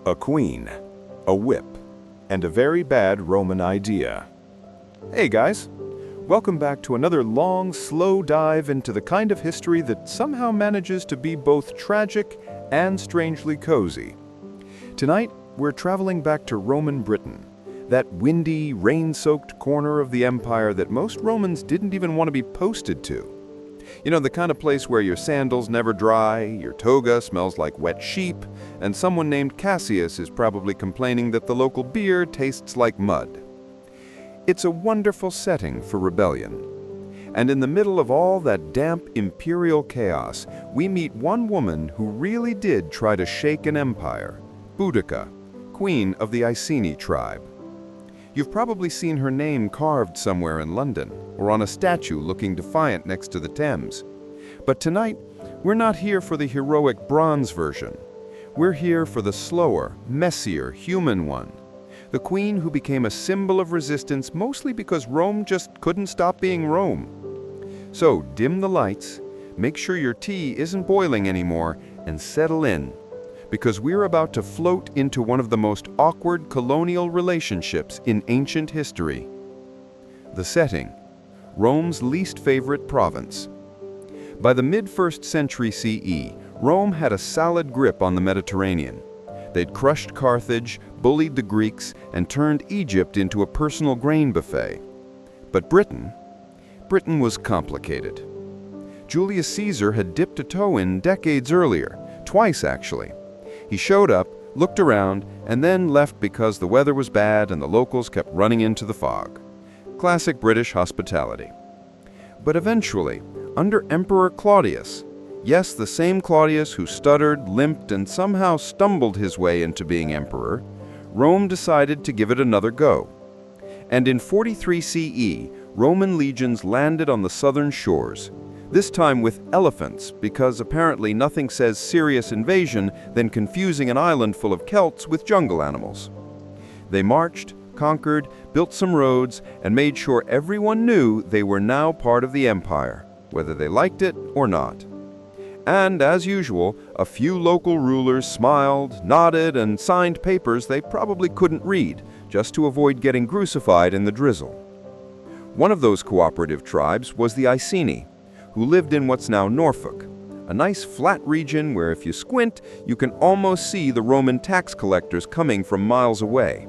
A queen, a whip, and a very bad Roman idea. Hey guys, welcome back to another long, slow dive into the kind of history that somehow manages to be both tragic and strangely cozy. Tonight, we're traveling back to Roman Britain, that windy, rain-soaked corner of the empire that most Romans didn't even want to be posted to. You know, the kind of place where your sandals never dry, your toga smells like wet sheep, and someone named Cassius is probably complaining that the local beer tastes like mud. It's a wonderful setting for rebellion. And in the middle of all that damp imperial chaos, we meet one woman who really did try to shake an empire, Boudica, queen of the Iceni tribe. You've probably seen her name carved somewhere in London, or on a statue looking defiant next to the Thames. But tonight, we're not here for the heroic bronze version. We're here for the slower, messier, human one. The queen who became a symbol of resistance mostly because Rome just couldn't stop being Rome. So dim the lights, make sure your tea isn't boiling anymore, and settle in. Because we're about to float into one of the most awkward colonial relationships in ancient history. The setting: Rome's least favorite province. By the mid-1st century CE, Rome had a solid grip on the Mediterranean. They'd crushed Carthage, bullied the Greeks, and turned Egypt into a personal grain buffet. But Britain was complicated. Julius Caesar had dipped a toe in decades earlier, twice actually. He showed up, looked around, and then left because the weather was bad and the locals kept running into the fog. Classic British hospitality. But eventually, under Emperor Claudius, yes, the same Claudius who stuttered, limped, and somehow stumbled his way into being emperor, Rome decided to give it another go. And in 43 CE, Roman legions landed on the southern shores, this time with elephants, because apparently nothing says serious invasion than confusing an island full of Celts with jungle animals. They marched, conquered, built some roads, and made sure everyone knew they were now part of the empire, whether they liked it or not. And as usual, a few local rulers smiled, nodded, and signed papers they probably couldn't read, just to avoid getting crucified in the drizzle. One of those cooperative tribes was the Iceni, who lived in what's now Norfolk, a nice flat region where if you squint, you can almost see the Roman tax collectors coming from miles away.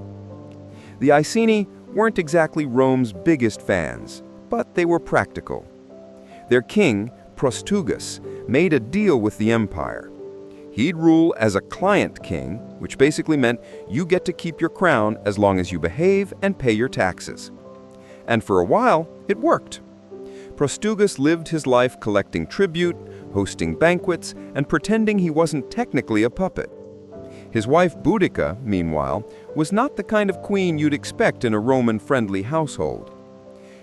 The Iceni weren't exactly Rome's biggest fans, but they were practical. Their king, Proteugus, made a deal with the empire. He'd rule as a client king, which basically meant you get to keep your crown as long as you behave and pay your taxes. And for a while, it worked. Proteugus lived his life collecting tribute, hosting banquets, and pretending he wasn't technically a puppet. His wife Boudica, meanwhile, was not the kind of queen you'd expect in a Roman-friendly household.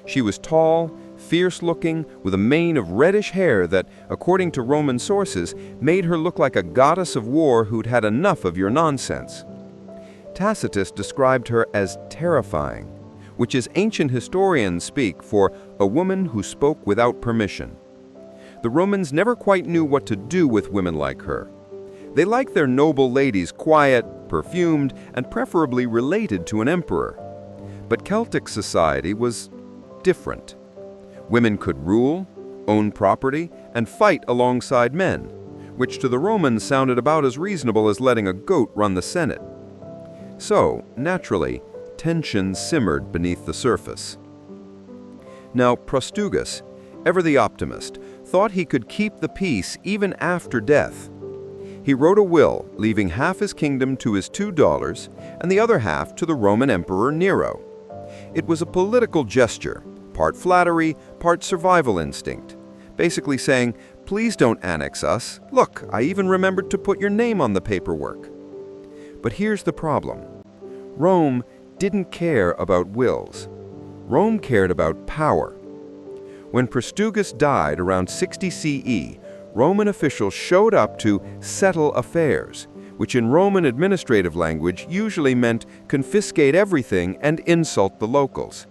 She was tall, fierce-looking, with a mane of reddish hair that, according to Roman sources, made her look like a goddess of war who'd had enough of your nonsense. Tacitus described her as terrifying, which is ancient historians speak for a woman who spoke without permission. The Romans never quite knew what to do with women like her. They liked their noble ladies quiet, perfumed, and preferably related to an emperor. But Celtic society was different. Women could rule, own property, and fight alongside men, which to the Romans sounded about as reasonable as letting a goat run the Senate. So, naturally, tension simmered beneath the surface. Now, Proteugus, ever the optimist, thought he could keep the peace even after death. He wrote a will, leaving half his kingdom to his two daughters and the other half to the Roman Emperor Nero. It was a political gesture, part flattery, part survival instinct, basically saying, please don't annex us. Look, I even remembered to put your name on the paperwork. But here's the problem. Rome didn't care about wills. Rome cared about power. When Proteugus died around 60 CE, Roman officials showed up to settle affairs, which in Roman administrative language usually meant confiscate everything and insult the locals.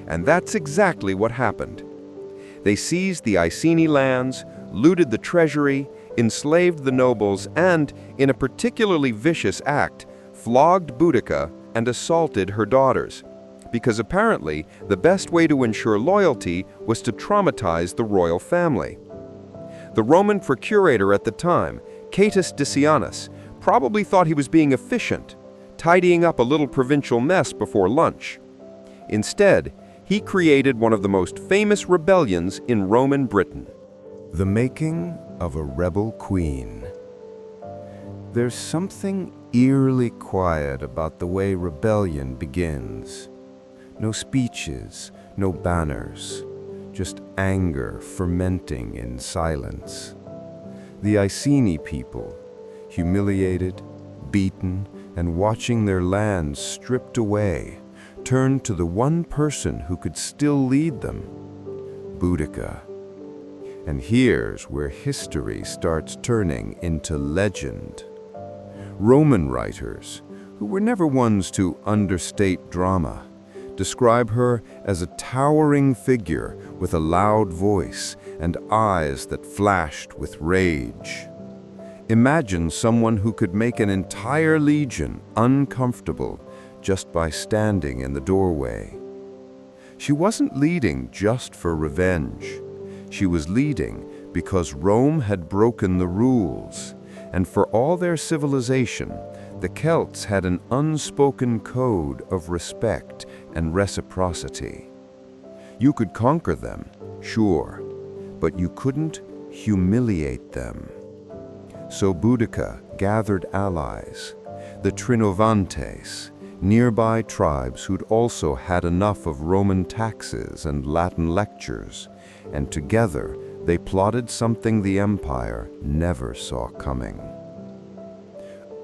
And that's exactly what happened. They seized the Iceni lands, looted the treasury, enslaved the nobles, and, in a particularly vicious act, flogged Boudica, and assaulted her daughters, because apparently the best way to ensure loyalty was to traumatize the royal family. The Roman procurator at the time, Quintus Decianus, probably thought he was being efficient, tidying up a little provincial mess before lunch. Instead, he created one of the most famous rebellions in Roman Britain. The making of a rebel queen. There's something eerily quiet about the way rebellion begins. No speeches, no banners, just anger fermenting in silence. The Iceni people, humiliated, beaten, and watching their lands stripped away, turned to the one person who could still lead them, Boudica. And here's where history starts turning into legend. Roman writers, who were never ones to understate drama, describe her as a towering figure with a loud voice and eyes that flashed with rage. Imagine someone who could make an entire legion uncomfortable just by standing in the doorway. She wasn't leading just for revenge. She was leading because Rome had broken the rules, and for all their civilization, the Celts had an unspoken code of respect and reciprocity. You could conquer them, sure, but you couldn't humiliate them. So Boudica gathered allies, the Trinovantes, nearby tribes who'd also had enough of Roman taxes and Latin lectures, and together they plotted something the empire never saw coming.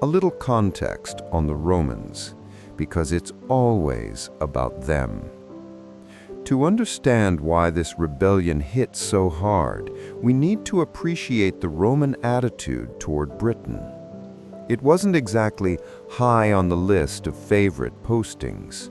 A little context on the Romans, because it's always about them. To understand why this rebellion hit so hard, we need to appreciate the Roman attitude toward Britain. It wasn't exactly high on the list of favorite postings.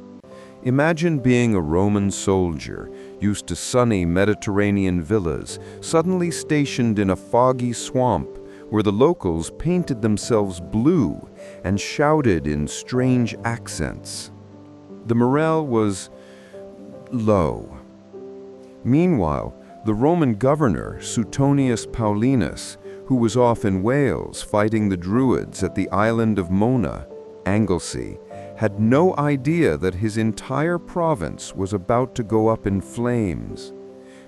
Imagine being a Roman soldier, used to sunny Mediterranean villas, suddenly stationed in a foggy swamp where the locals painted themselves blue and shouted in strange accents. The morale was low. Meanwhile, the Roman governor, Suetonius Paulinus, who was off in Wales fighting the Druids at the island of Mona, Anglesey, had no idea that his entire province was about to go up in flames,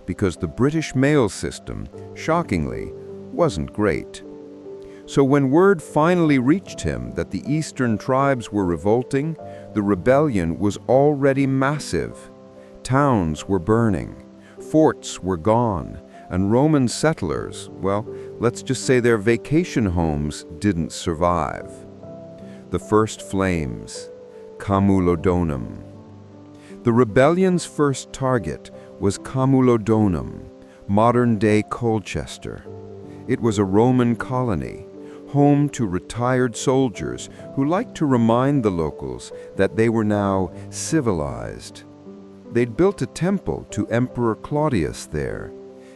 because the British mail system, shockingly, wasn't great. So when word finally reached him that the eastern tribes were revolting, the rebellion was already massive. Towns were burning, forts were gone, and Roman settlers, well, let's just say their vacation homes didn't survive. The first flames, Camulodunum. The rebellion's first target was Camulodunum, modern-day Colchester. It was a Roman colony, home to retired soldiers who liked to remind the locals that they were now civilized. They'd built a temple to Emperor Claudius there,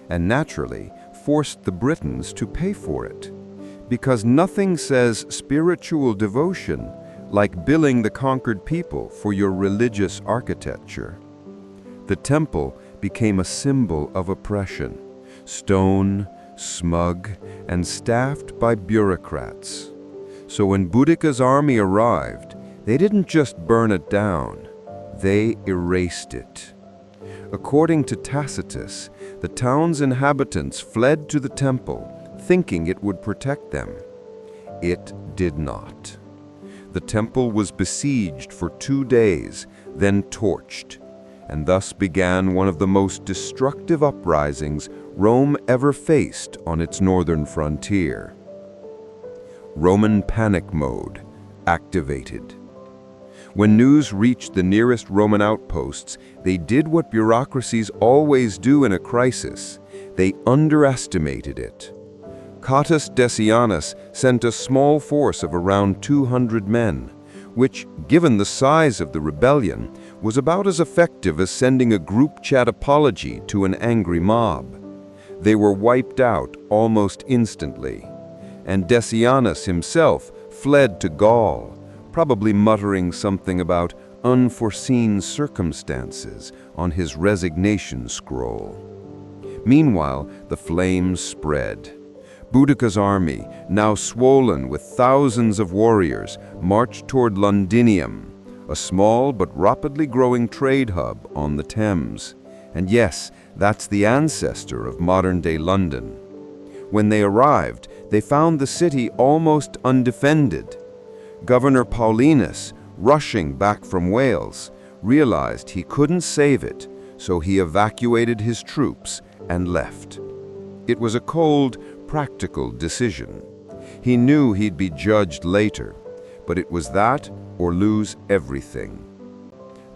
and naturally forced the Britons to pay for it, because nothing says spiritual devotion like billing the conquered people for your religious architecture. The temple became a symbol of oppression, stone, smug, and staffed by bureaucrats. So when Boudica's army arrived, they didn't just burn it down, they erased it. According to Tacitus, the town's inhabitants fled to the temple, thinking it would protect them. It did not. The temple was besieged for 2 days, then torched, and thus began one of the most destructive uprisings Rome ever faced on its northern frontier. Roman panic mode activated. When news reached the nearest Roman outposts, they did what bureaucracies always do in a crisis. They underestimated it. Quintus Decianus sent a small force of around 200 men, which, given the size of the rebellion, was about as effective as sending a group chat apology to an angry mob. They were wiped out almost instantly, and Decianus himself fled to Gaul, probably muttering something about unforeseen circumstances on his resignation scroll. Meanwhile, the flames spread. Boudica's army, now swollen with thousands of warriors, marched toward Londinium, a small but rapidly growing trade hub on the Thames. And yes, that's the ancestor of modern-day London. When they arrived, they found the city almost undefended. Governor Paulinus, rushing back from Wales, realized he couldn't save it, so he evacuated his troops and left. It was a cold, practical decision. He knew he'd be judged later, but it was that or lose everything.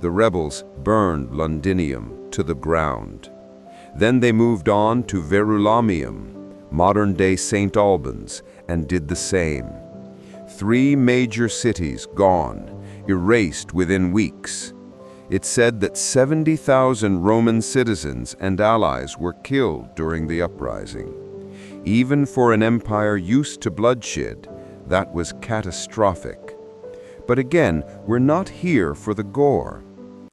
The rebels burned Londinium to the ground. Then they moved on to Verulamium, modern-day St. Albans, and did the same. 3 major cities gone, erased within weeks. It's said that 70,000 Roman citizens and allies were killed during the uprising. Even for an empire used to bloodshed, that was catastrophic. But again, we're not here for the gore.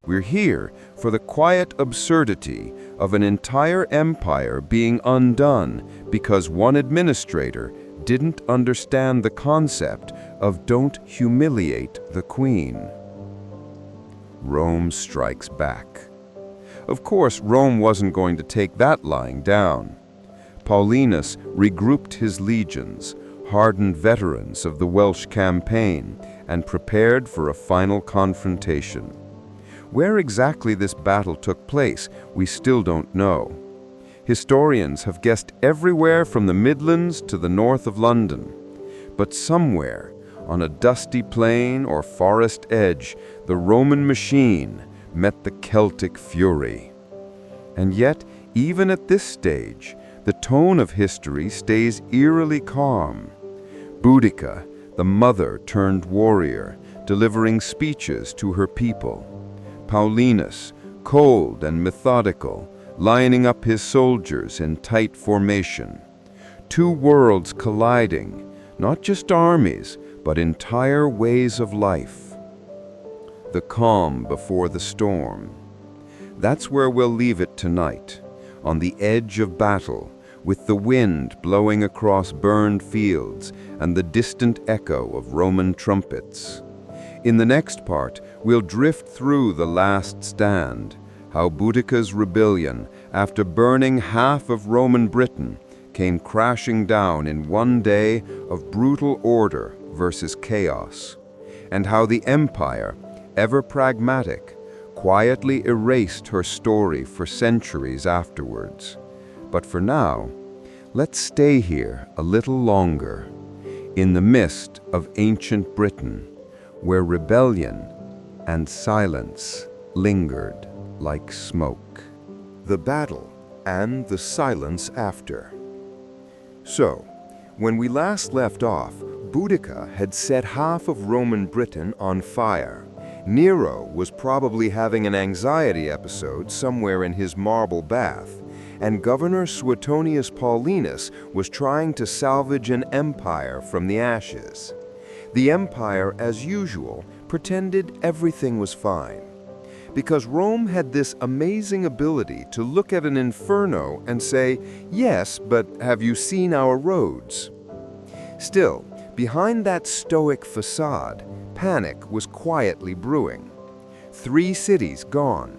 We're here for the quiet absurdity of an entire empire being undone because one administrator didn't understand the concept of don't humiliate the queen. Rome strikes back. Of course, Rome wasn't going to take that lying down. Paulinus regrouped his legions, hardened veterans of the Welsh campaign, and prepared for a final confrontation. Where exactly this battle took place, we still don't know. Historians have guessed everywhere from the Midlands to the north of London. But somewhere, on a dusty plain or forest edge, the Roman machine met the Celtic fury. And yet, even at this stage, the tone of history stays eerily calm. Boudica, the mother-turned-warrior, delivering speeches to her people. Paulinus, cold and methodical, lining up his soldiers in tight formation. 2 worlds colliding, not just armies, but entire ways of life. The calm before the storm. That's where we'll leave it tonight, on the edge of battle, with the wind blowing across burned fields and the distant echo of Roman trumpets. In the next part, we'll drift through the last stand, how Boudica's rebellion, after burning half of Roman Britain, came crashing down in one day of brutal order versus chaos, and how the empire, ever pragmatic, quietly erased her story for centuries afterwards. But for now, let's stay here a little longer, in the midst of ancient Britain, where rebellion and silence lingered like smoke. The battle and the silence after. So, when we last left off, Boudica had set half of Roman Britain on fire. Nero was probably having an anxiety episode somewhere in his marble bath, and Governor Suetonius Paulinus was trying to salvage an empire from the ashes. The empire, as usual, pretended everything was fine, because Rome had this amazing ability to look at an inferno and say, "Yes, but have you seen our roads?" Still, behind that stoic facade, panic was quietly brewing. 3 cities gone,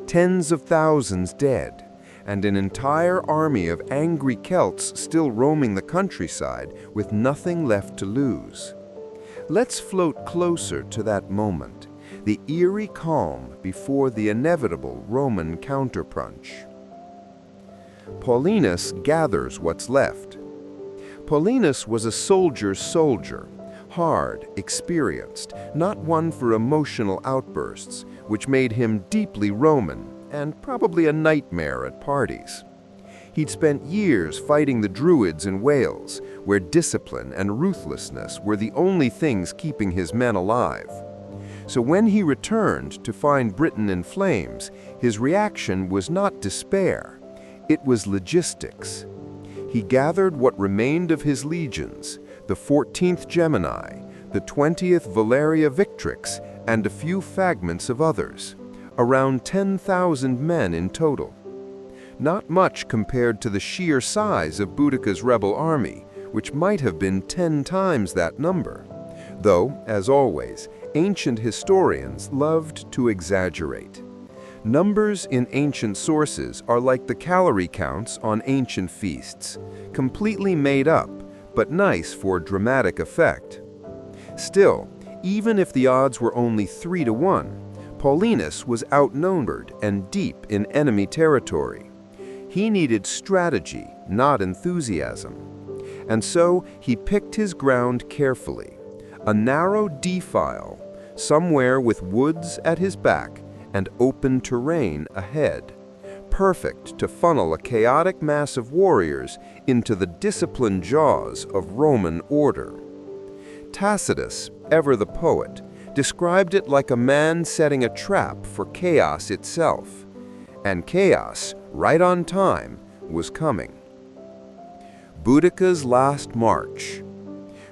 tens of thousands dead, and an entire army of angry Celts still roaming the countryside with nothing left to lose. Let's float closer to that moment, the eerie calm before the inevitable Roman counterpunch. Paulinus gathers what's left. Paulinus was a soldier's soldier, hard, experienced, not one for emotional outbursts, which made him deeply Roman and probably a nightmare at parties. He'd spent years fighting the Druids in Wales, where discipline and ruthlessness were the only things keeping his men alive. So when he returned to find Britain in flames, his reaction was not despair, it was logistics. He gathered what remained of his legions, the 14th Gemini, the 20th Valeria Victrix, and a few fragments of others, around 10,000 men in total. Not much compared to the sheer size of Boudica's rebel army, which might have been 10 times that number. Though, as always, ancient historians loved to exaggerate. Numbers in ancient sources are like the calorie counts on ancient feasts, completely made up, but nice for dramatic effect. Still, even if the odds were only 3-1, Paulinus was outnumbered and deep in enemy territory. He needed strategy, not enthusiasm. And so he picked his ground carefully, a narrow defile, somewhere with woods at his back and open terrain ahead, perfect to funnel a chaotic mass of warriors into the disciplined jaws of Roman order. Tacitus, ever the poet, described it like a man setting a trap for chaos itself. And chaos, right on time, was coming. Boudica's last march.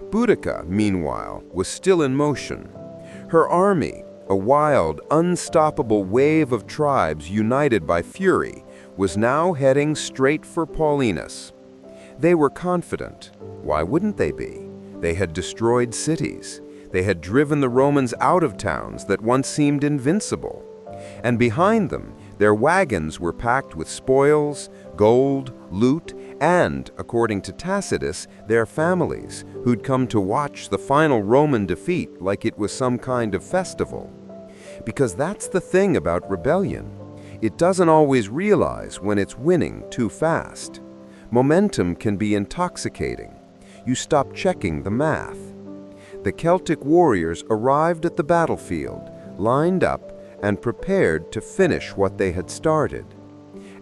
Boudica, meanwhile, was still in motion. Her army, a wild, unstoppable wave of tribes united by fury, was now heading straight for Paulinus. They were confident. Why wouldn't they be? They had destroyed cities. They had driven the Romans out of towns that once seemed invincible. And behind them, their wagons were packed with spoils, gold, loot, and, according to Tacitus, their families, who'd come to watch the final Roman defeat like it was some kind of festival. Because that's the thing about rebellion. It doesn't always realize when it's winning too fast. Momentum can be intoxicating. You stop checking the math. The Celtic warriors arrived at the battlefield, lined up, and prepared to finish what they had started.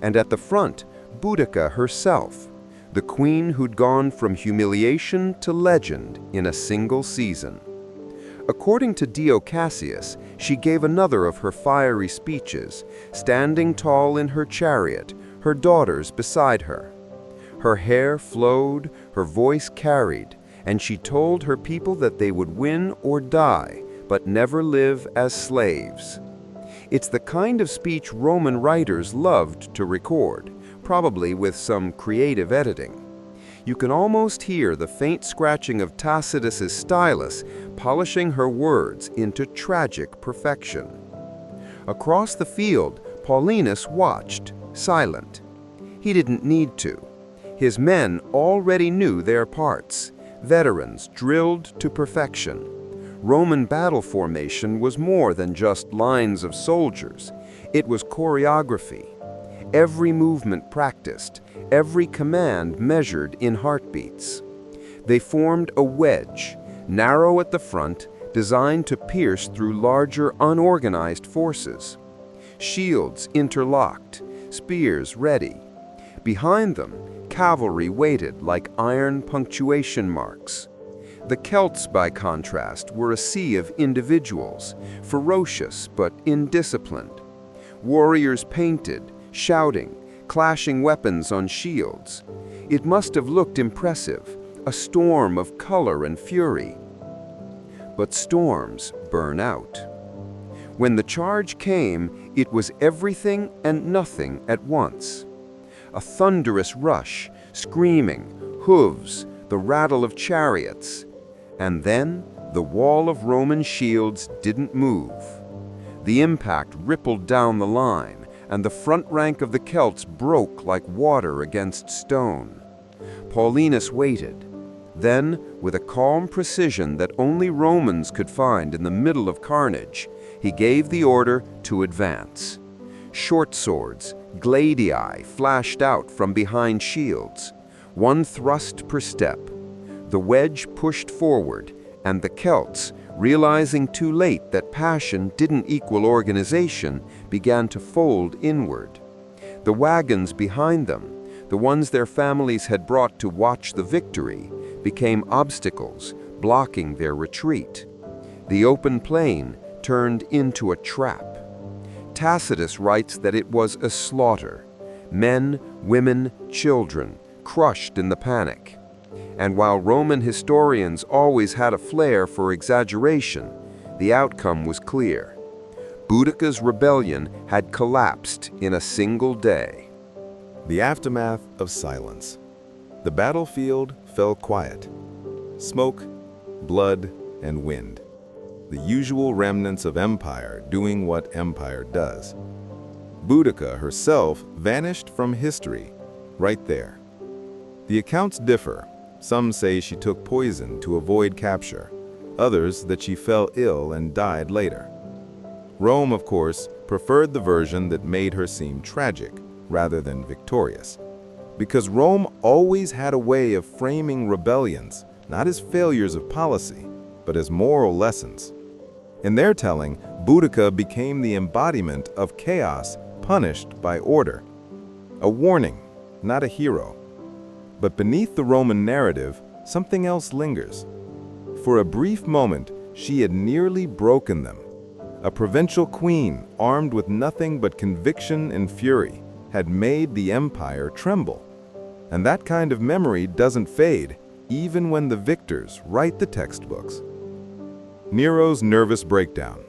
And at the front, Boudica herself, the queen who'd gone from humiliation to legend in a single season. According to Dio Cassius, she gave another of her fiery speeches, standing tall in her chariot, her daughters beside her. Her hair flowed, her voice carried, and she told her people that they would win or die, but never live as slaves. It's the kind of speech Roman writers loved to record, probably with some creative editing. You can almost hear the faint scratching of Tacitus's stylus polishing her words into tragic perfection. Across the field, Paulinus watched, silent. He didn't need to. His men already knew their parts, veterans drilled to perfection. Roman battle formation was more than just lines of soldiers. It was choreography. Every movement practiced, every command measured in heartbeats. They formed a wedge, narrow at the front, designed to pierce through larger unorganized forces. Shields interlocked, spears ready. Behind them, cavalry waited like iron punctuation marks. The Celts, by contrast, were a sea of individuals, ferocious but indisciplined. Warriors painted, shouting, clashing weapons on shields. It must have looked impressive, a storm of color and fury. But storms burn out. When the charge came, it was everything and nothing at once. A thunderous rush, screaming, hooves, the rattle of chariots. And then the wall of Roman shields didn't move. The impact rippled down the line, and the front rank of the Celts broke like water against stone. Paulinus waited. Then, with a calm precision that only Romans could find in the middle of carnage, he gave the order to advance. Short swords, gladii, flashed out from behind shields, one thrust per step. The wedge pushed forward, and the Celts, realizing too late that passion didn't equal organization, began to fold inward. The wagons behind them, the ones their families had brought to watch the victory, became obstacles, blocking their retreat. The open plain turned into a trap. Tacitus writes that it was a slaughter. Men, women, children, crushed in the panic. And while Roman historians always had a flair for exaggeration, the outcome was clear. Boudica's rebellion had collapsed in a single day. The aftermath of silence. The battlefield fell quiet. Smoke, blood, and wind. The usual remnants of empire doing what empire does. Boudica herself vanished from history, right there. The accounts differ. Some say she took poison to avoid capture, others that she fell ill and died later. Rome, of course, preferred the version that made her seem tragic rather than victorious, because Rome always had a way of framing rebellions not as failures of policy, but as moral lessons. In their telling, Boudica became the embodiment of chaos punished by order. A warning, not a hero. But beneath the Roman narrative, something else lingers. For a brief moment, she had nearly broken them. A provincial queen, armed with nothing but conviction and fury, had made the empire tremble. And that kind of memory doesn't fade, even when the victors write the textbooks. Nero's nervous breakdown.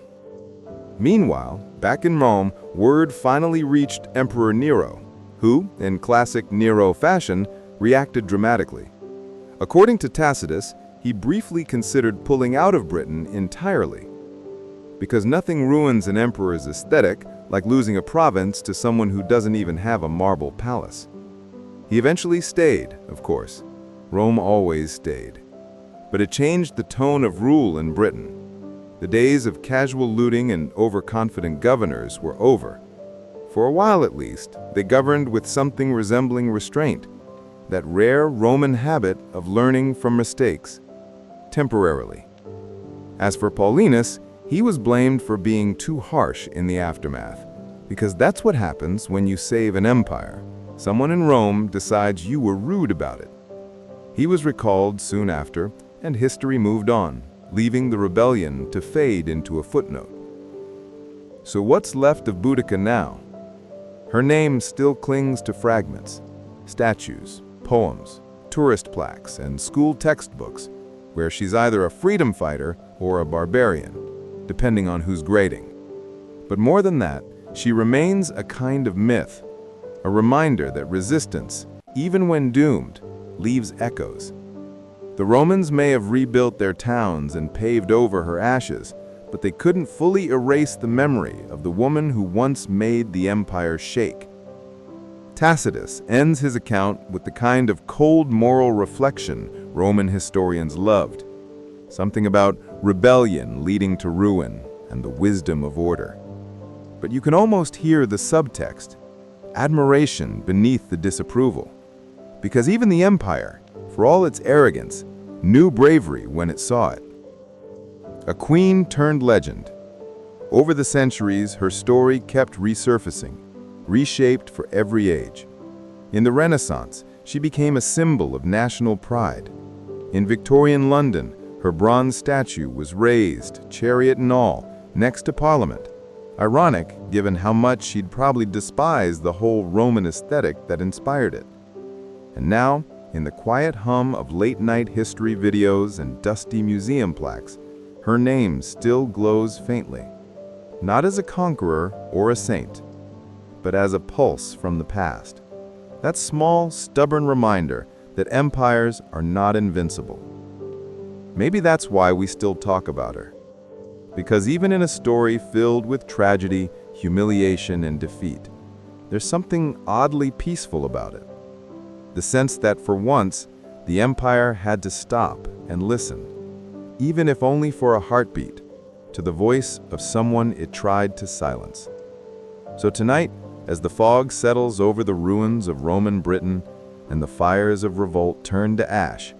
Meanwhile, back in Rome, word finally reached Emperor Nero, who, in classic Nero fashion, reacted dramatically. According to Tacitus, he briefly considered pulling out of Britain entirely. Because nothing ruins an emperor's aesthetic like losing a province to someone who doesn't even have a marble palace. He eventually stayed, of course. Rome always stayed. But it changed the tone of rule in Britain. The days of casual looting and overconfident governors were over. For a while at least, they governed with something resembling restraint, that rare Roman habit of learning from mistakes, temporarily. As for Paulinus, he was blamed for being too harsh in the aftermath, because that's what happens when you save an empire. Someone in Rome decides you were rude about it. He was recalled soon after, and history moved on, leaving the rebellion to fade into a footnote. So what's left of Boudica now? Her name still clings to fragments, statues, poems, tourist plaques, and school textbooks, where she's either a freedom fighter or a barbarian, depending on who's grading. But more than that, she remains a kind of myth, a reminder that resistance, even when doomed, leaves echoes. The Romans may have rebuilt their towns and paved over her ashes, but they couldn't fully erase the memory of the woman who once made the empire shake. Tacitus ends his account with the kind of cold moral reflection Roman historians loved. Something about rebellion leading to ruin and the wisdom of order. But you can almost hear the subtext, admiration beneath the disapproval. Because even the empire, for all its arrogance, knew bravery when it saw it. A queen turned legend. Over the centuries, her story kept resurfacing, reshaped for every age. In the Renaissance, she became a symbol of national pride. In Victorian London, her bronze statue was raised, chariot and all, next to Parliament. Ironic, given how much she'd probably despised the whole Roman aesthetic that inspired it. And now, in the quiet hum of late-night history videos and dusty museum plaques, her name still glows faintly. Not as a conqueror or a saint, but as a pulse from the past. That small, stubborn reminder that empires are not invincible. Maybe that's why we still talk about her. Because even in a story filled with tragedy, humiliation, and defeat, there's something oddly peaceful about it. The sense that for once, the empire had to stop and listen, even if only for a heartbeat, to the voice of someone it tried to silence. So tonight, as the fog settles over the ruins of Roman Britain and the fires of revolt turn to ash,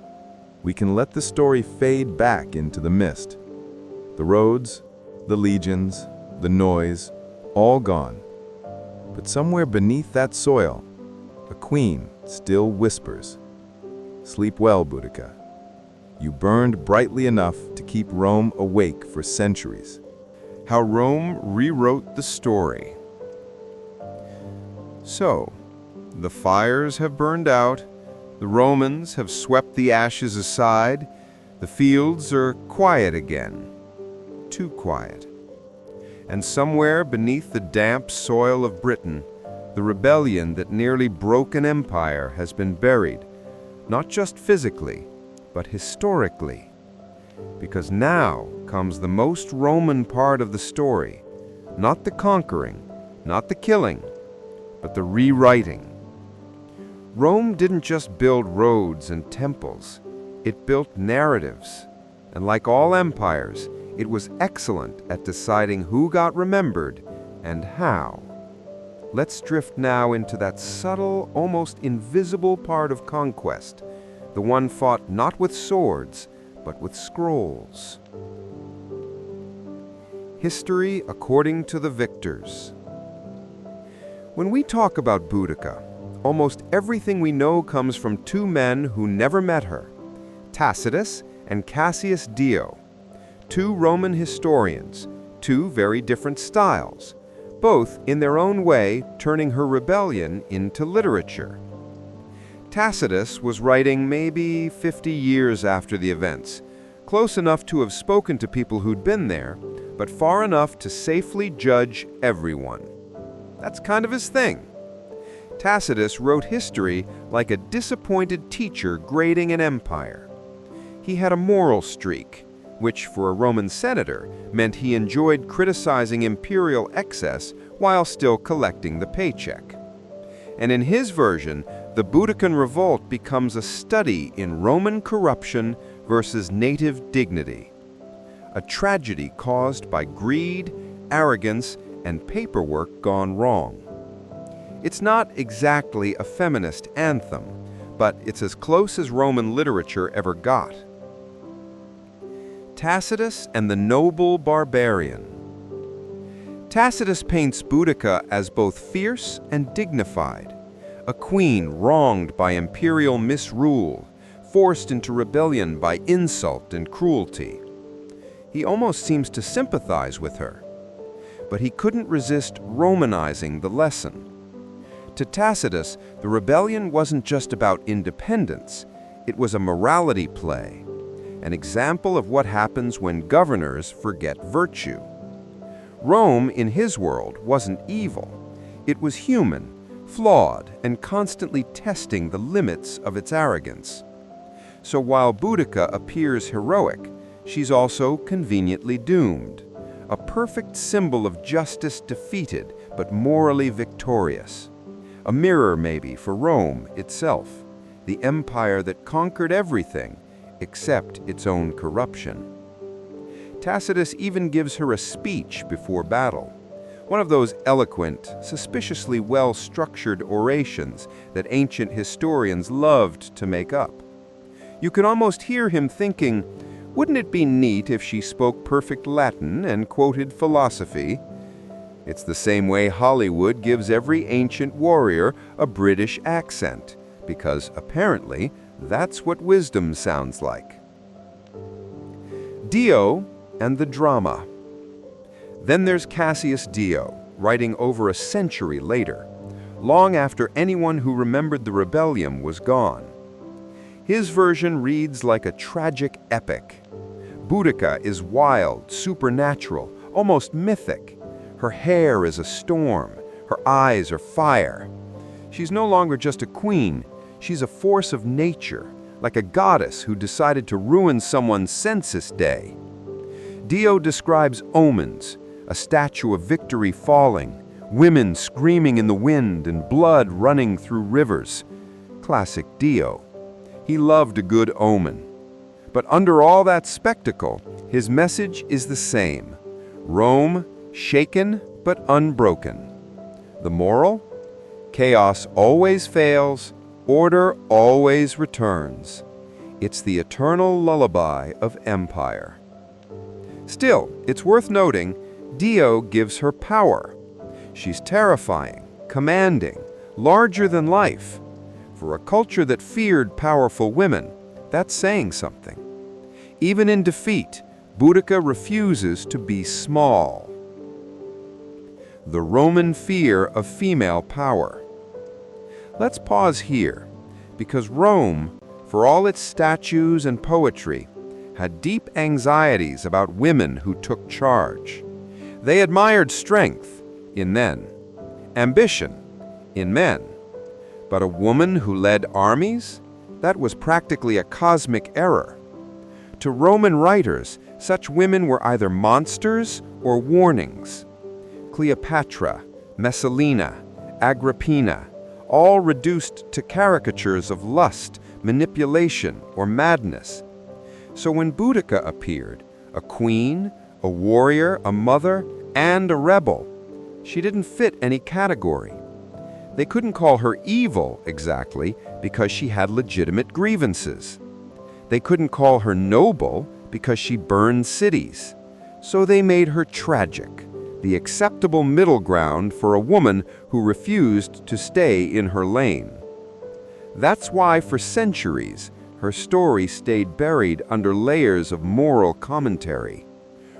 we can let the story fade back into the mist. The roads, the legions, the noise, all gone. But somewhere beneath that soil, a queen still whispers, "Sleep well, Boudica. You burned brightly enough to keep Rome awake for centuries." How Rome rewrote the story. So, the fires have burned out, The Romans have swept the ashes aside. The fields are quiet again. Too quiet. And somewhere beneath the damp soil of Britain, the rebellion that nearly broke an empire has been buried, not just physically, but historically. Because now comes the most Roman part of the story, not the conquering, not the killing, but the rewriting. Rome didn't just build roads and temples, it built narratives. And like all empires, it was excellent at deciding who got remembered and how. Let's drift now into that subtle, almost invisible part of conquest, the one fought not with swords, but with scrolls. History according to the victors. When we talk about Boudica, almost everything we know comes from two men who never met her, Tacitus and Cassius Dio, two Roman historians, two very different styles, both in their own way turning her rebellion into literature. Tacitus was writing maybe 50 years after the events, close enough to have spoken to people who'd been there, but far enough to safely judge everyone. That's kind of his thing. Tacitus wrote history like a disappointed teacher grading an empire. He had a moral streak, which for a Roman senator meant he enjoyed criticizing imperial excess while still collecting the paycheck. And in his version, the Boudican revolt becomes a study in Roman corruption versus native dignity, a tragedy caused by greed, arrogance, and paperwork gone wrong. It's not exactly a feminist anthem, but it's as close as Roman literature ever got. Tacitus and the Noble Barbarian. Tacitus paints Boudica as both fierce and dignified, a queen wronged by imperial misrule, forced into rebellion by insult and cruelty. He almost seems to sympathize with her, but he couldn't resist Romanizing the lesson. To Tacitus, the rebellion wasn't just about independence, it was a morality play, an example of what happens when governors forget virtue. Rome, in his world, wasn't evil. It was human, flawed, and constantly testing the limits of its arrogance. So while Boudica appears heroic, she's also conveniently doomed, a perfect symbol of justice defeated but morally victorious. A mirror, maybe, for Rome itself, the empire that conquered everything except its own corruption. Tacitus even gives her a speech before battle, one of those eloquent, suspiciously well-structured orations that ancient historians loved to make up. You can almost hear him thinking, wouldn't it be neat if she spoke perfect Latin and quoted philosophy? It's the same way Hollywood gives every ancient warrior a British accent, because apparently that's what wisdom sounds like. Dio and the drama. Then there's Cassius Dio, writing over a century later, long after anyone who remembered the rebellion was gone. His version reads like a tragic epic. Boudica is wild, supernatural, almost mythic. Her hair is a storm, her eyes are fire. She's no longer just a queen, she's a force of nature, like a goddess who decided to ruin someone's census day. Dio describes omens, a statue of victory falling, women screaming in the wind and blood running through rivers. Classic Dio. He loved a good omen. But under all that spectacle, his message is the same. Rome, shaken but unbroken. The moral? Chaos always fails, order always returns. It's the eternal lullaby of empire. Still, it's worth noting, Dio gives her power. She's terrifying, commanding, larger than life. For a culture that feared powerful women, that's saying something. Even in defeat, Boudica refuses to be small. The Roman fear of female power. Let's pause here. because Rome, for all its statues and poetry, had deep anxieties about women who took charge. They admired strength in men, ambition in men, but a woman who led armies? That was practically a cosmic error. To Roman writers, such women were either monsters or warnings. Cleopatra, Messalina, Agrippina, all reduced to caricatures of lust, manipulation, or madness. So when Boudica appeared, a queen, a warrior, a mother, and a rebel, she didn't fit any category. They couldn't call her evil exactly because she had legitimate grievances. They couldn't call her noble because she burned cities. So they made her tragic, the acceptable middle ground for a woman who refused to stay in her lane. That's why for centuries, her story stayed buried under layers of moral commentary.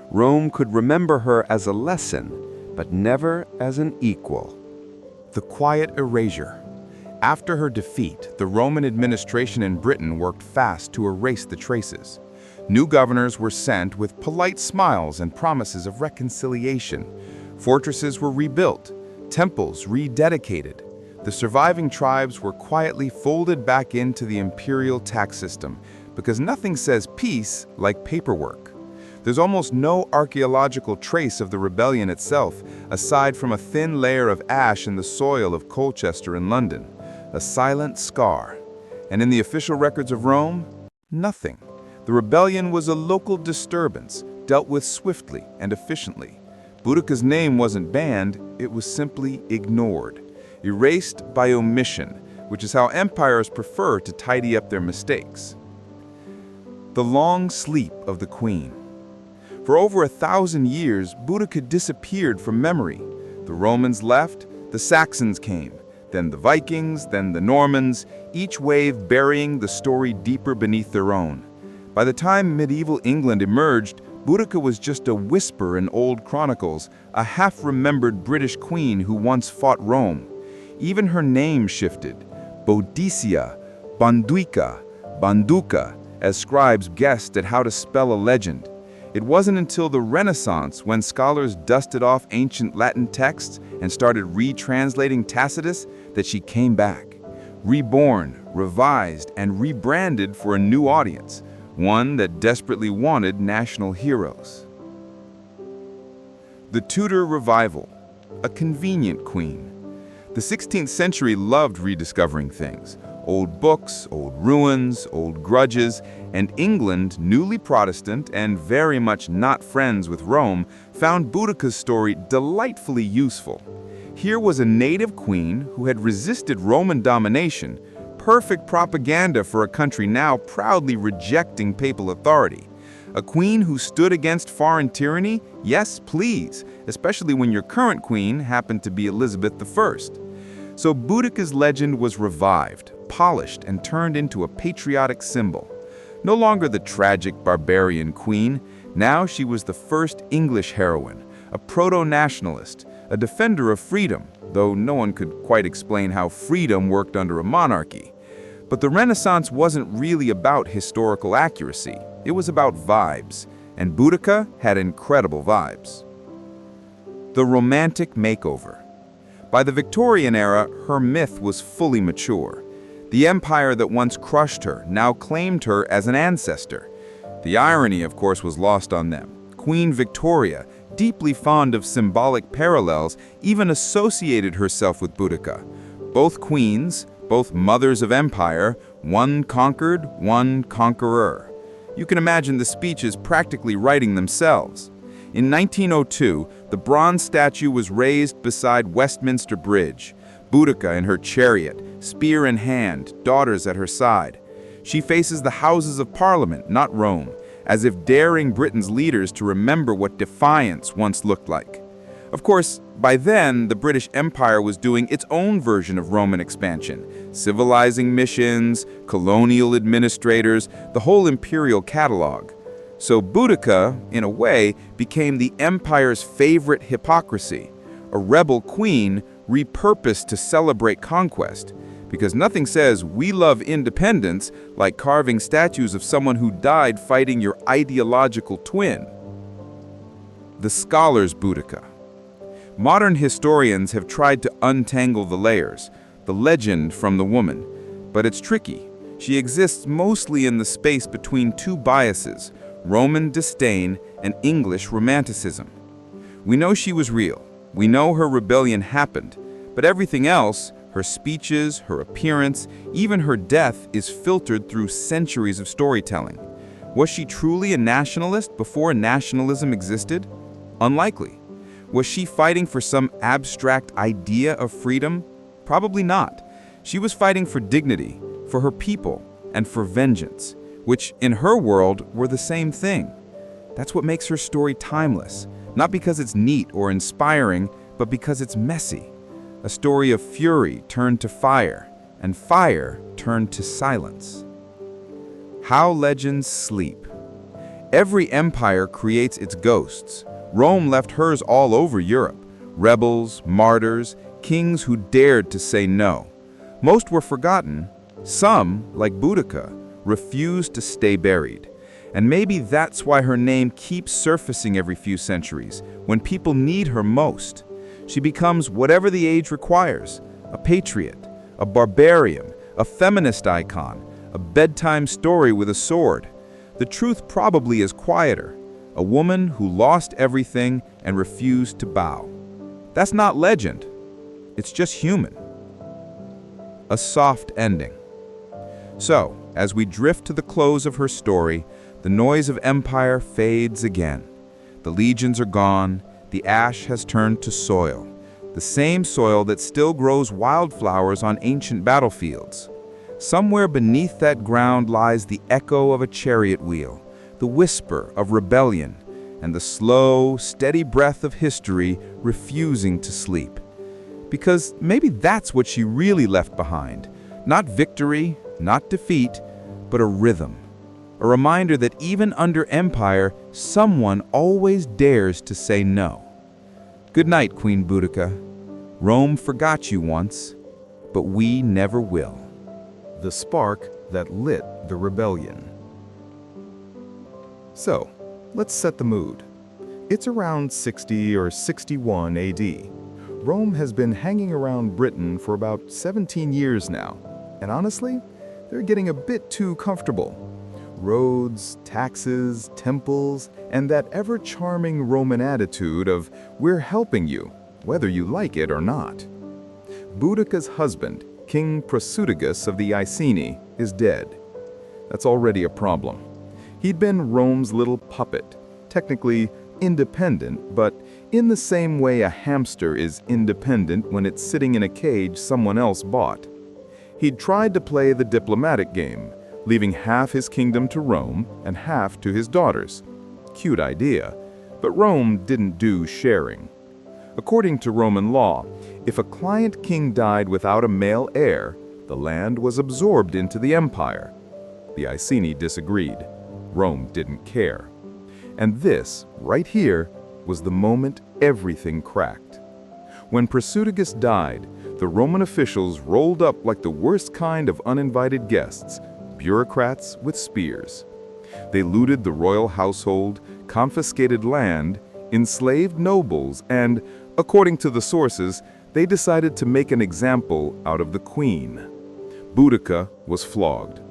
Rome could remember her as a lesson, but never as an equal. The quiet erasure. After her defeat, the Roman administration in Britain worked fast to erase the traces. New governors were sent with polite smiles and promises of reconciliation. Fortresses were rebuilt, temples rededicated. The surviving tribes were quietly folded back into the imperial tax system, because nothing says peace like paperwork. There's almost no archaeological trace of the rebellion itself, aside from a thin layer of ash in the soil of Colchester in London, a silent scar. And in the official records of Rome, nothing. The rebellion was a local disturbance, dealt with swiftly and efficiently. Boudica's name wasn't banned, it was simply ignored, erased by omission, which is how empires prefer to tidy up their mistakes. The long sleep of the queen. For over 1,000 years, Boudica disappeared from memory. The Romans left, the Saxons came, then the Vikings, then the Normans, each wave burying the story deeper beneath their own. By the time medieval England emerged, Boudica was just a whisper in old chronicles, a half-remembered British queen who once fought Rome. Even her name shifted. Boudica, Boudica, as scribes guessed at how to spell a legend. It wasn't until the Renaissance, when scholars dusted off ancient Latin texts and started retranslating Tacitus, that she came back, reborn, revised, and rebranded for a new audience, one that desperately wanted national heroes. The Tudor Revival, a convenient queen. The 16th century loved rediscovering things. Old books, old ruins, old grudges, and England, newly Protestant and very much not friends with Rome, found Boudica's story delightfully useful. Here was a native queen who had resisted Roman domination, perfect propaganda for a country now proudly rejecting papal authority. A queen who stood against foreign tyranny? Yes, please, especially when your current queen happened to be Elizabeth I. So Boudica's legend was revived, polished, and turned into a patriotic symbol. No longer the tragic barbarian queen, now she was the first English heroine, a proto-nationalist, a defender of freedom, though no one could quite explain how freedom worked under a monarchy. But the Renaissance wasn't really about historical accuracy, it was about vibes, and Boudica had incredible vibes. The romantic makeover. By the Victorian era, her myth was fully mature. The empire that once crushed her now claimed her as an ancestor. The irony, of course, was lost on them. Queen Victoria, deeply fond of symbolic parallels, even associated herself with Boudica. Both queens, both mothers of empire, one conquered, one conqueror. You can imagine the speeches practically writing themselves. In 1902, the bronze statue was raised beside Westminster Bridge. Boudica in her chariot, spear in hand, daughters at her side. She faces the Houses of Parliament, not Rome, as if daring Britain's leaders to remember what defiance once looked like. Of course, by then, the British Empire was doing its own version of Roman expansion, civilizing missions, colonial administrators, the whole imperial catalog. So Boudica, in a way, became the empire's favorite hypocrisy, a rebel queen repurposed to celebrate conquest, because nothing says we love independence like carving statues of someone who died fighting your ideological twin. The scholar's Boudica. Modern historians have tried to untangle the layers, the legend from the woman, but it's tricky. She exists mostly in the space between two biases, Roman disdain and English romanticism. We know she was real. We know her rebellion happened, but everything else, her speeches, her appearance, even her death, is filtered through centuries of storytelling. Was she truly a nationalist before nationalism existed? Unlikely. Was she fighting for some abstract idea of freedom? Probably not. She was fighting for dignity, for her people, and for vengeance, which in her world were the same thing. That's what makes her story timeless, not because it's neat or inspiring, but because it's messy. A story of fury turned to fire, and fire turned to silence. How legends sleep. Every empire creates its ghosts. Rome left hers all over Europe. Rebels, martyrs, kings who dared to say no. Most were forgotten. Some, like Boudica, refused to stay buried. And maybe that's why her name keeps surfacing every few centuries, when people need her most. She becomes whatever the age requires: a patriot, a barbarian, a feminist icon, a bedtime story with a sword. The truth probably is quieter: a woman who lost everything and refused to bow. That's not legend. It's just human. A soft ending. So, as we drift to the close of her story, the noise of empire fades again. The legions are gone. The ash has turned to soil, the same soil that still grows wildflowers on ancient battlefields. Somewhere beneath that ground lies the echo of a chariot wheel, the whisper of rebellion, and the slow, steady breath of history refusing to sleep. Because maybe that's what she really left behind. Not victory, not defeat, but a rhythm. A reminder that even under empire, someone always dares to say no. Good night, Queen Boudica. Rome forgot you once, but we never will. The spark that lit the rebellion. So, let's set the mood. It's around 60 or 61 AD. Rome has been hanging around Britain for about 17 years now, and honestly, they're getting a bit too comfortable. Roads, taxes, temples, and that ever-charming Roman attitude of "we're helping you, whether you like it or not." Boudica's husband, King Prasutagus of the Iceni, is dead. That's already a problem. He'd been Rome's little puppet, technically independent, but in the same way a hamster is independent when it's sitting in a cage someone else bought. He'd tried to play the diplomatic game, leaving half his kingdom to Rome and half to his daughters. Cute idea, but Rome didn't do sharing. According to Roman law, if a client king died without a male heir, the land was absorbed into the empire. The Iceni disagreed. Rome didn't care. And this, right here, was the moment everything cracked. When Prasutagus died, the Roman officials rolled up like the worst kind of uninvited guests, bureaucrats with spears. They looted the royal household, confiscated land, enslaved nobles, and, according to the sources, they decided to make an example out of the queen. Boudica was flogged.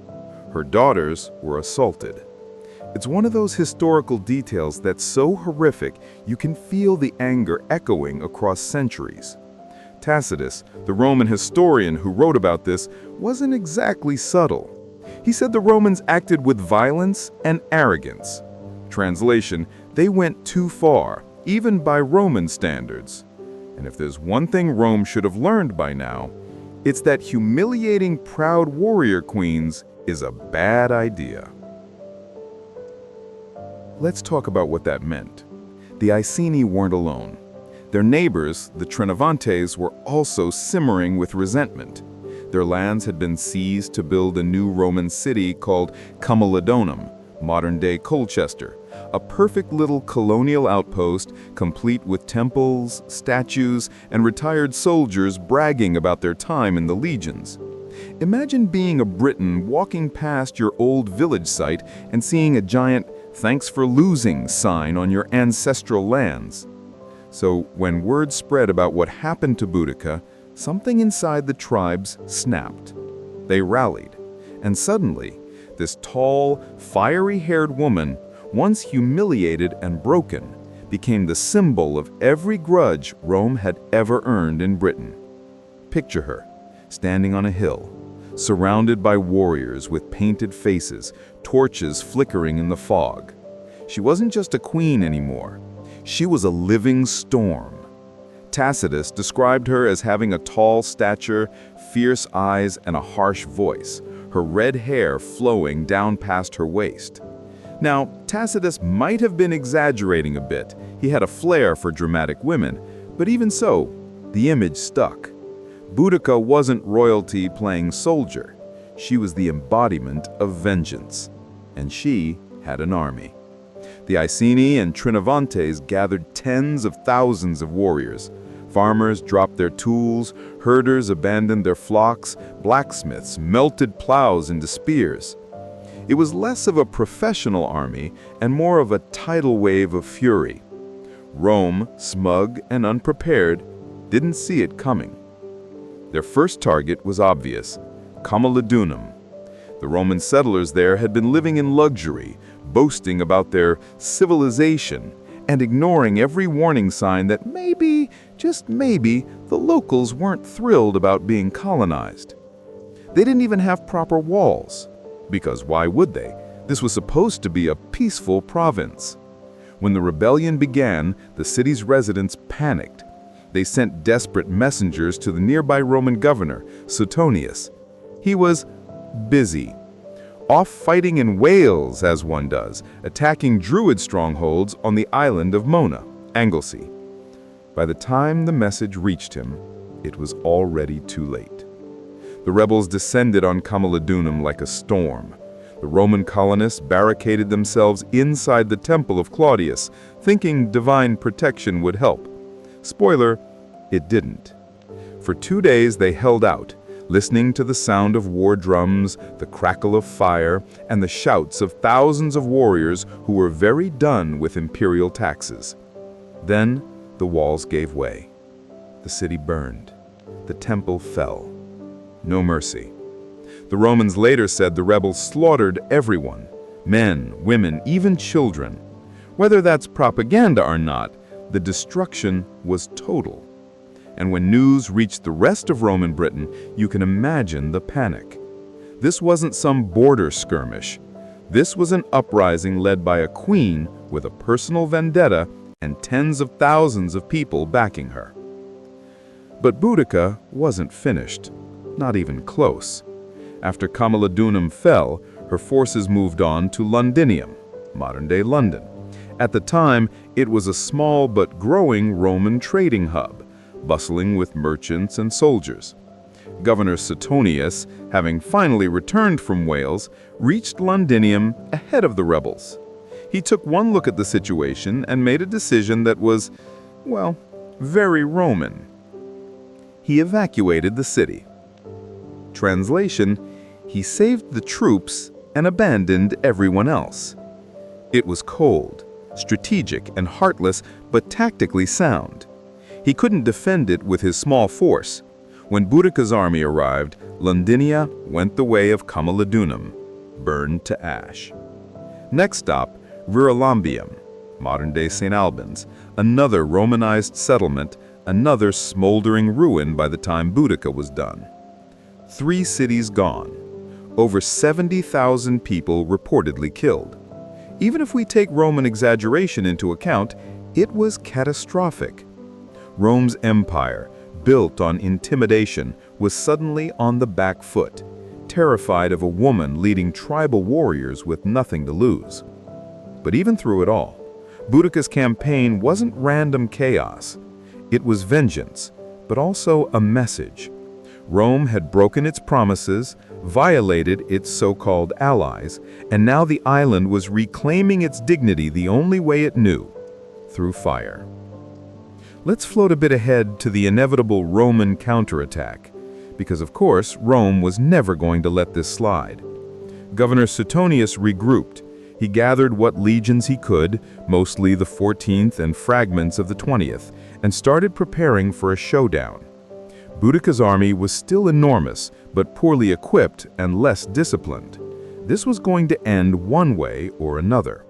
Her daughters were assaulted. It's one of those historical details that's so horrific you can feel the anger echoing across centuries. Tacitus, the Roman historian who wrote about this, wasn't exactly subtle. He said the Romans acted with violence and arrogance. Translation, they went too far, even by Roman standards. And if there's one thing Rome should have learned by now, it's that humiliating proud warrior queens is a bad idea. Let's talk about what that meant. The Iceni weren't alone. Their neighbors, the Trinovantes, were also simmering with resentment. Their lands had been seized to build a new Roman city called Camulodunum, modern-day Colchester, a perfect little colonial outpost complete with temples, statues, and retired soldiers bragging about their time in the legions. Imagine being a Briton walking past your old village site and seeing a giant "Thanks for losing" sign on your ancestral lands. So when word spread about what happened to Boudica, something inside the tribes snapped. They rallied, and suddenly, this tall, fiery-haired woman, once humiliated and broken, became the symbol of every grudge Rome had ever earned in Britain. Picture her, standing on a hill, surrounded by warriors with painted faces, torches flickering in the fog. She wasn't just a queen anymore. She was a living storm. Tacitus described her as having a tall stature, fierce eyes, and a harsh voice, her red hair flowing down past her waist. Now, Tacitus might have been exaggerating a bit. He had a flair for dramatic women, but even so, the image stuck. Boudica wasn't royalty playing soldier. She was the embodiment of vengeance. And she had an army. The Iceni and Trinovantes gathered tens of thousands of warriors. Farmers dropped their tools, herders abandoned their flocks, blacksmiths melted plows into spears. It was less of a professional army and more of a tidal wave of fury. Rome, smug and unprepared, didn't see it coming. Their first target was obvious: Camulodunum. The Roman settlers there had been living in luxury, boasting about their civilization, and ignoring every warning sign that maybe, just maybe, the locals weren't thrilled about being colonized. They didn't even have proper walls. Because why would they? This was supposed to be a peaceful province. When the rebellion began, the city's residents panicked. They sent desperate messengers to the nearby Roman governor, Suetonius. He was busy, off fighting in Wales, as one does, attacking Druid strongholds on the island of Mona, Anglesey. By the time the message reached him, it was already too late. The rebels descended on Camulodunum like a storm. The Roman colonists barricaded themselves inside the temple of Claudius, thinking divine protection would help. Spoiler, it didn't. For 2 days they held out, listening to the sound of war drums, the crackle of fire, and the shouts of thousands of warriors who were very done with imperial taxes. Then the walls gave way. The city burned. The temple fell. No mercy. The Romans later said the rebels slaughtered everyone, men, women, even children. Whether that's propaganda or not, the destruction was total. And when news reached the rest of Roman Britain, you can imagine the panic. This wasn't some border skirmish. This was an uprising led by a queen with a personal vendetta and tens of thousands of people backing her. But Boudica wasn't finished. Not even close. After Camulodunum fell, her forces moved on to Londinium, modern-day London. At the time, it was a small but growing Roman trading hub, bustling with merchants and soldiers. Governor Suetonius, having finally returned from Wales, reached Londinium ahead of the rebels. He took one look at the situation and made a decision that was, well, very Roman. He evacuated the city. Translation, he saved the troops and abandoned everyone else. It was cold, strategic, and heartless, but tactically sound. He couldn't defend it with his small force. When Boudica's army arrived, Londinia went the way of Camulodunum, burned to ash. Next stop, Verulambium, modern-day St. Albans, another Romanized settlement, another smoldering ruin by the time Boudica was done. 3 cities gone. Over 70,000 people reportedly killed. Even if we take Roman exaggeration into account, it was catastrophic. Rome's empire, built on intimidation, was suddenly on the back foot, terrified of a woman leading tribal warriors with nothing to lose. But even through it all, Boudica's campaign wasn't random chaos. It was vengeance, but also a message. Rome had broken its promises, violated its so-called allies, and now the island was reclaiming its dignity the only way it knew, through fire. Let's float a bit ahead to the inevitable Roman counterattack. because of course Rome was never going to let this slide. Governor Suetonius regrouped. He gathered what legions he could, mostly the 14th and fragments of the 20th, and started preparing for a showdown. Boudica's army was still enormous, but poorly equipped and less disciplined. This was going to end one way or another.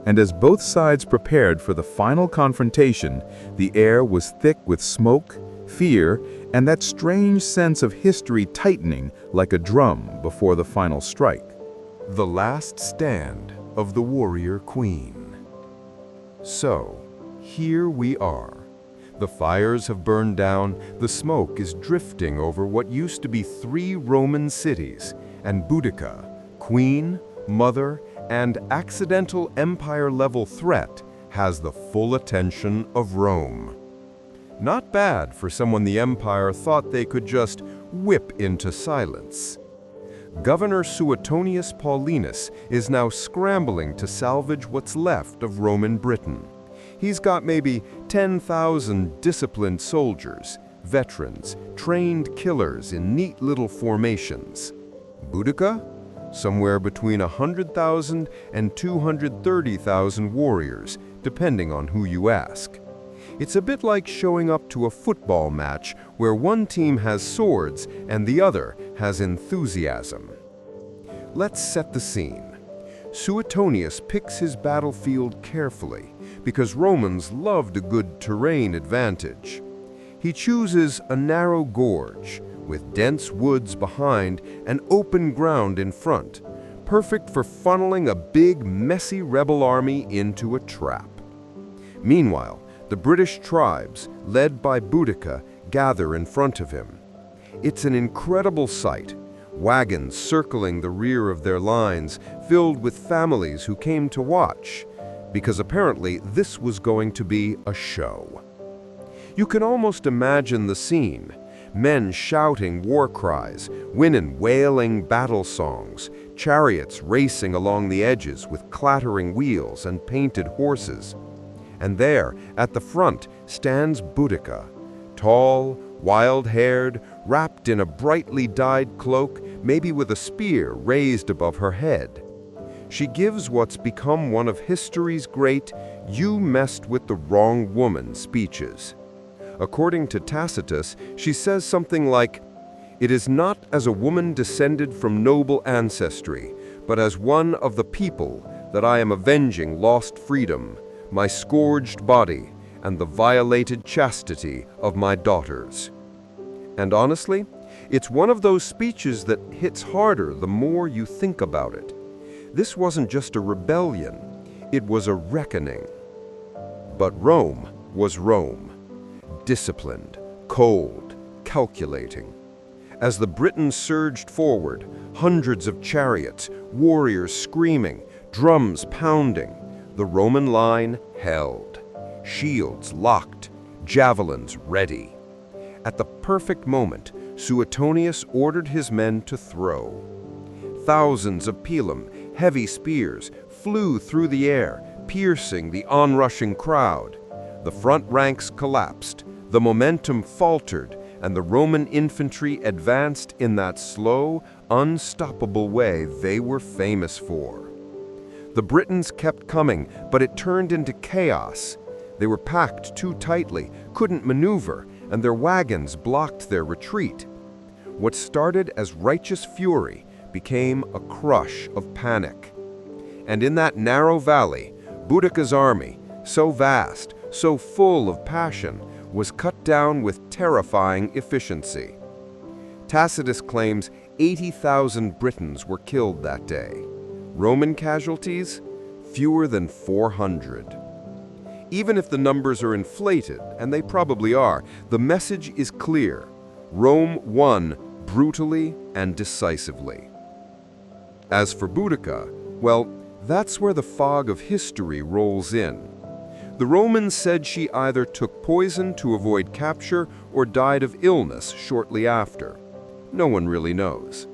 And as both sides prepared for the final confrontation, the air was thick with smoke, fear, and that strange sense of history tightening like a drum before the final strike. The last stand of the warrior queen. So, here we are. The fires have burned down, the smoke is drifting over what used to be 3 Roman cities, and Boudica, queen, mother, and accidental empire-level threat, has the full attention of Rome. Not bad for someone the empire thought they could just whip into silence. Governor Suetonius Paulinus is now scrambling to salvage what's left of Roman Britain. He's got maybe 10,000 disciplined soldiers, veterans, trained killers in neat little formations. Boudica? Somewhere between 100,000 and 230,000 warriors, depending on who you ask. It's a bit like showing up to a football match where one team has swords and the other has enthusiasm. Let's set the scene. Suetonius picks his battlefield carefully because Romans loved a good terrain advantage. He chooses a narrow gorge with dense woods behind and open ground in front, perfect for funneling a big, messy rebel army into a trap. Meanwhile, the British tribes, led by Boudica, gather in front of him. It's an incredible sight, wagons circling the rear of their lines, filled with families who came to watch, because apparently this was going to be a show. You can almost imagine the scene. Men shouting war cries, women wailing battle songs, chariots racing along the edges with clattering wheels and painted horses. And there, at the front, stands Boudica, tall, wild-haired, wrapped in a brightly dyed cloak, maybe with a spear raised above her head. She gives what's become one of history's great "you messed with the wrong woman" speeches. According to Tacitus, she says something like, "It is not as a woman descended from noble ancestry, but as one of the people that I am avenging lost freedom, my scourged body, and the violated chastity of my daughters." And honestly, it's one of those speeches that hits harder the more you think about it. This wasn't just a rebellion, it was a reckoning. But Rome was Rome. Disciplined, cold, calculating. As the Britons surged forward, hundreds of chariots, warriors screaming, drums pounding, the Roman line held, shields locked, javelins ready. At the perfect moment, Suetonius ordered his men to throw. Thousands of pilum, heavy spears, flew through the air, piercing the onrushing crowd. The front ranks collapsed, the momentum faltered, and the Roman infantry advanced in that slow, unstoppable way they were famous for. The Britons kept coming, but it turned into chaos. They were packed too tightly, couldn't maneuver, and their wagons blocked their retreat. What started as righteous fury became a crush of panic. And in that narrow valley, Boudica's army, so vast, so full of passion, was cut down with terrifying efficiency. Tacitus claims 80,000 Britons were killed that day. Roman casualties? Fewer than 400. Even if the numbers are inflated, and they probably are, the message is clear. Rome won brutally and decisively. As for Boudica, well, that's where the fog of history rolls in. The Romans said she either took poison to avoid capture or died of illness shortly after. No one really knows.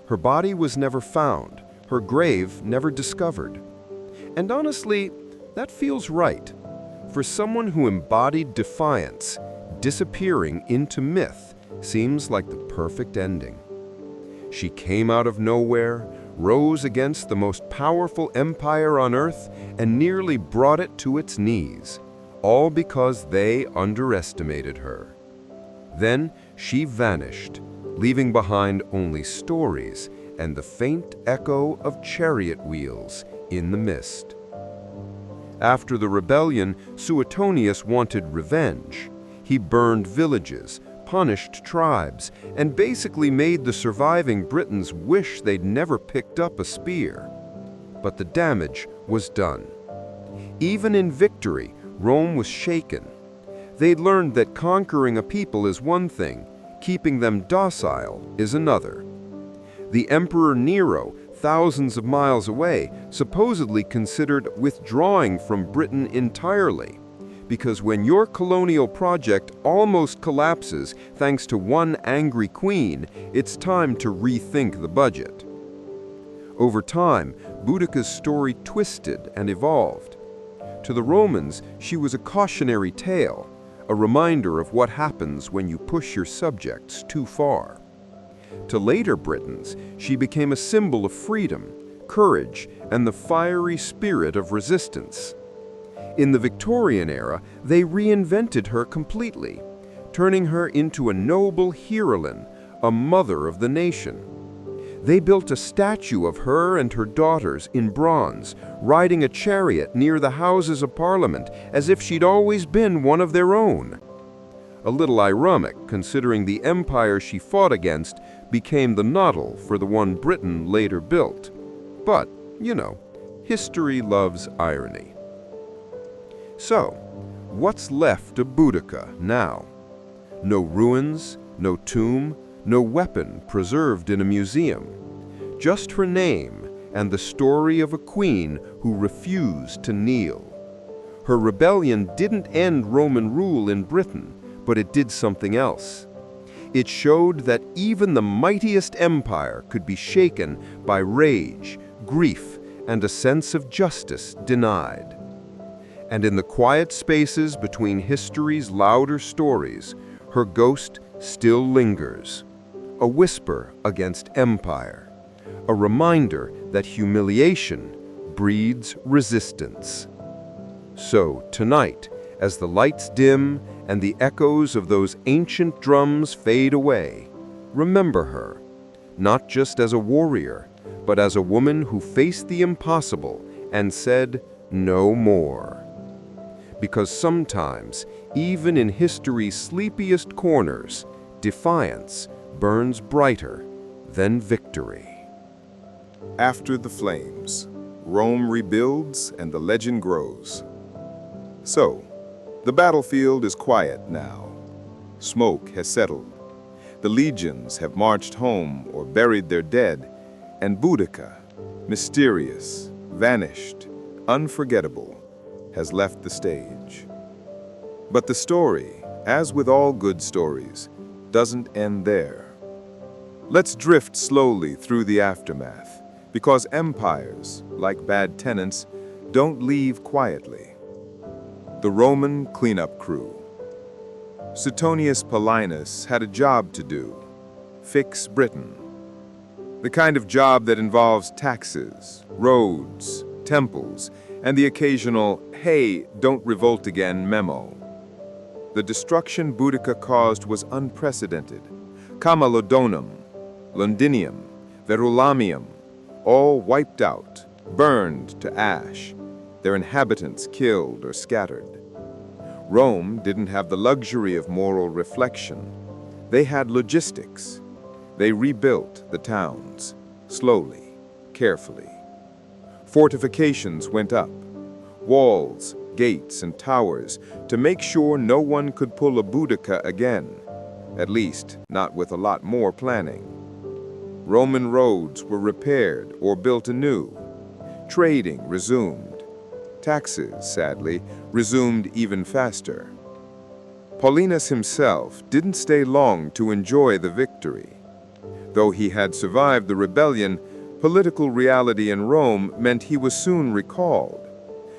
Her body was never found, her grave never discovered. And honestly, that feels right. For someone who embodied defiance, disappearing into myth seems like the perfect ending. She came out of nowhere, rose against the most powerful empire on earth, and nearly brought it to its knees, all because they underestimated her. Then she vanished, leaving behind only stories and the faint echo of chariot wheels in the mist. After the rebellion, Suetonius wanted revenge. He burned villages, punished tribes, and basically made the surviving Britons wish they'd never picked up a spear. But the damage was done. Even in victory, Rome was shaken. They'd learned that conquering a people is one thing, keeping them docile is another. The Emperor Nero, thousands of miles away, supposedly considered withdrawing from Britain entirely. Because when your colonial project almost collapses thanks to one angry queen, it's time to rethink the budget. Over time, Boudica's story twisted and evolved. To the Romans, she was a cautionary tale, a reminder of what happens when you push your subjects too far. To later Britons, she became a symbol of freedom, courage, and the fiery spirit of resistance. In the Victorian era, they reinvented her completely, turning her into a noble heroine, a mother of the nation. They built a statue of her and her daughters in bronze, riding a chariot near the Houses of Parliament as if she'd always been one of their own. A little ironic, considering the empire she fought against became the model for the one Britain later built. But, you know, history loves irony. So, what's left of Boudica now? No ruins, no tomb, no weapon preserved in a museum. Just her name and the story of a queen who refused to kneel. Her rebellion didn't end Roman rule in Britain, but it did something else. It showed that even the mightiest empire could be shaken by rage, grief, and a sense of justice denied. And in the quiet spaces between history's louder stories, her ghost still lingers, a whisper against empire, a reminder that humiliation breeds resistance. So tonight, as the lights dim and the echoes of those ancient drums fade away, remember her, not just as a warrior, but as a woman who faced the impossible and said, "No more." Because sometimes, even in history's sleepiest corners, defiance burns brighter than victory. After the flames, Rome rebuilds and the legend grows. So, the battlefield is quiet now. Smoke has settled. The legions have marched home or buried their dead, and Boudica, mysterious, vanished, unforgettable, has left the stage. But the story, as with all good stories, doesn't end there. Let's drift slowly through the aftermath, because empires, like bad tenants, don't leave quietly. The Roman cleanup crew. Suetonius Paulinus had a job to do: fix Britain. The kind of job that involves taxes, roads, temples, and the occasional, "Hey, don't revolt again" memo. The destruction Boudica caused was unprecedented. Camalodunum, Londinium, Verulamium, all wiped out, burned to ash, their inhabitants killed or scattered. Rome didn't have the luxury of moral reflection. They had logistics. They rebuilt the towns, slowly, carefully. Fortifications went up, walls, gates, and towers, to make sure no one could pull a Boudica again, at least not with a lot more planning. Roman roads were repaired or built anew. Trading resumed. Taxes, sadly, resumed even faster. Paulinus himself didn't stay long to enjoy the victory. Though he had survived the rebellion, political reality in Rome meant he was soon recalled,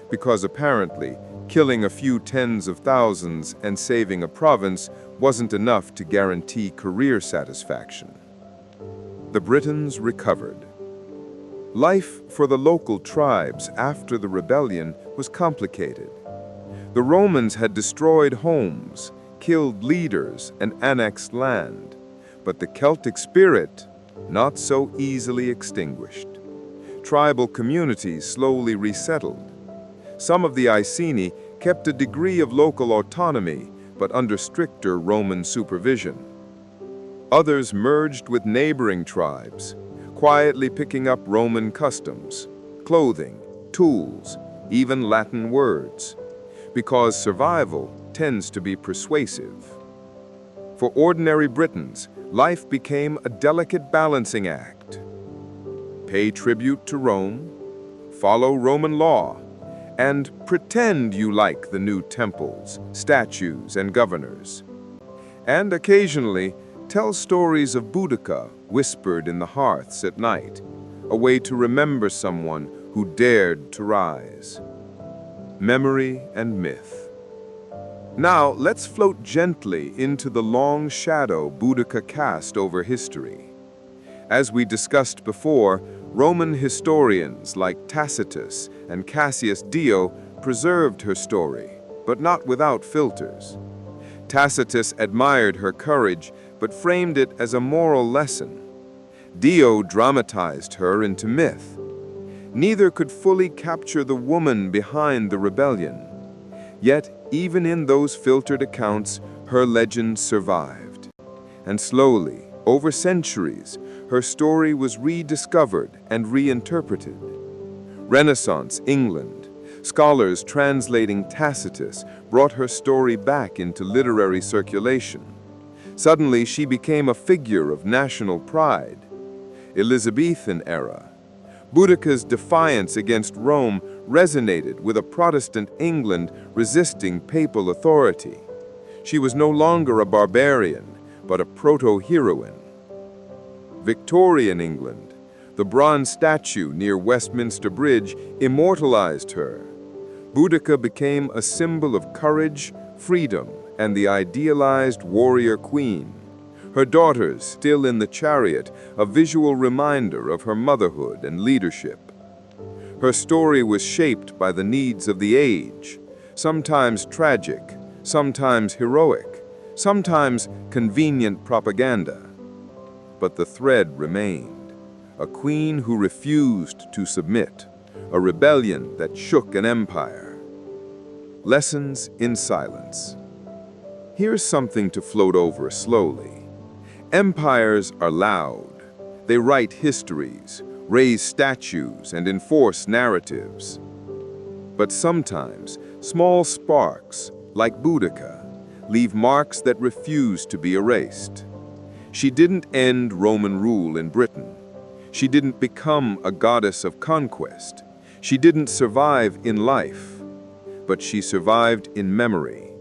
because apparently Killing a few tens of thousands and saving a province wasn't enough to guarantee career satisfaction. The Britons recovered. Life for the local tribes after the rebellion was complicated. The Romans had destroyed homes, killed leaders, and annexed land, but the Celtic spirit, not so easily extinguished. Tribal communities slowly resettled. Some of the Iceni kept a degree of local autonomy, but under stricter Roman supervision. Others merged with neighboring tribes, quietly picking up Roman customs, clothing, tools, even Latin words, because survival tends to be persuasive. For ordinary Britons, life became a delicate balancing act. Pay tribute to Rome, follow Roman law, and pretend you like the new temples, statues, and governors. And occasionally, tell stories of Boudica whispered in the hearths at night, a way to remember someone who dared to rise. Memory and myth. Now, let's float gently into the long shadow Boudica cast over history. As we discussed before, Roman historians like Tacitus and Cassius Dio preserved her story, but not without filters. Tacitus admired her courage, but framed it as a moral lesson. Dio dramatized her into myth. Neither could fully capture the woman behind the rebellion. Yet, even in those filtered accounts, her legend survived. And slowly, over centuries, her story was rediscovered and reinterpreted. Renaissance England, scholars translating Tacitus brought her story back into literary circulation. Suddenly, she became a figure of national pride. Elizabethan era. Boudica's defiance against Rome resonated with a Protestant England resisting papal authority. She was no longer a barbarian, but a proto-heroine. Victorian England. The bronze statue near Westminster Bridge immortalized her. Boudica became a symbol of courage, freedom, and the idealized warrior queen. Her daughters, still in the chariot, a visual reminder of her motherhood and leadership. Her story was shaped by the needs of the age, sometimes tragic, sometimes heroic, sometimes convenient propaganda. But the thread remained, a queen who refused to submit, a rebellion that shook an empire. Lessons in silence. Here's something to float over slowly. Empires are loud. They write histories, raise statues, and enforce narratives. But sometimes, small sparks, like Boudica, leave marks that refuse to be erased. She didn't end Roman rule in Britain. She didn't become a goddess of conquest. She didn't survive in life. But she survived in memory.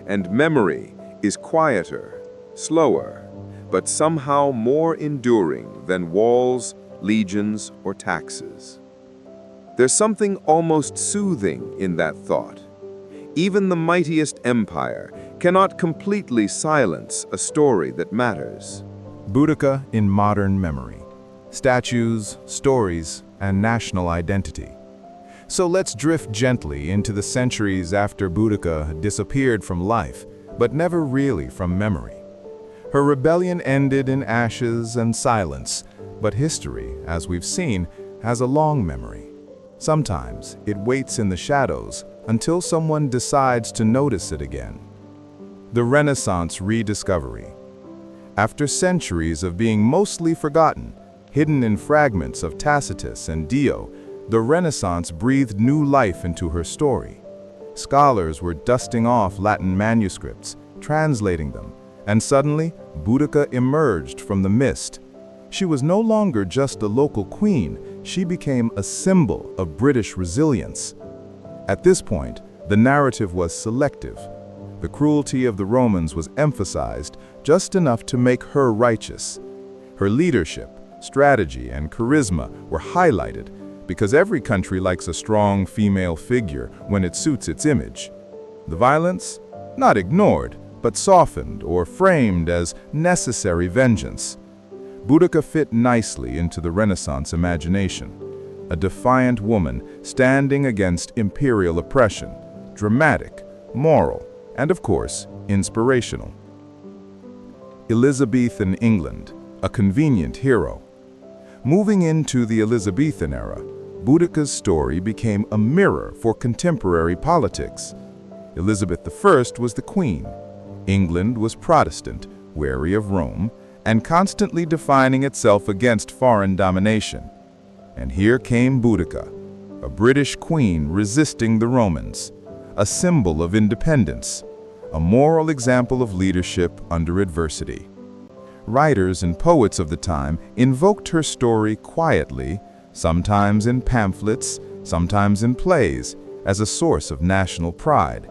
And memory is quieter, slower, but somehow more enduring than walls, legions, or taxes. There's something almost soothing in that thought. Even the mightiest empire cannot completely silence a story that matters. Boudica in modern memory. Statues, stories, and national identity. So let's drift gently into the centuries after Boudica disappeared from life, but never really from memory. Her rebellion ended in ashes and silence, but history, as we've seen, has a long memory. Sometimes it waits in the shadows until someone decides to notice it again. The Renaissance rediscovery. After centuries of being mostly forgotten, hidden in fragments of Tacitus and Dio, the Renaissance breathed new life into her story. Scholars were dusting off Latin manuscripts, translating them, and suddenly, Boudica emerged from the mist. She was no longer just a local queen, she became a symbol of British resilience. At this point, the narrative was selective. The cruelty of the Romans was emphasized just enough to make her righteous. Her leadership, strategy, and charisma were highlighted because every country likes a strong female figure when it suits its image. The violence? Not ignored, but softened or framed as necessary vengeance. Boudica fit nicely into the Renaissance imagination. A defiant woman standing against imperial oppression, dramatic, moral, and of course, inspirational. Elizabethan England, a convenient hero. Moving into the Elizabethan era, Boudica's story became a mirror for contemporary politics. Elizabeth I was the queen. England was Protestant, wary of Rome, and constantly defining itself against foreign domination. And here came Boudica, a British queen resisting the Romans, a symbol of independence, a moral example of leadership under adversity. Writers and poets of the time invoked her story quietly, sometimes in pamphlets, sometimes in plays, as a source of national pride.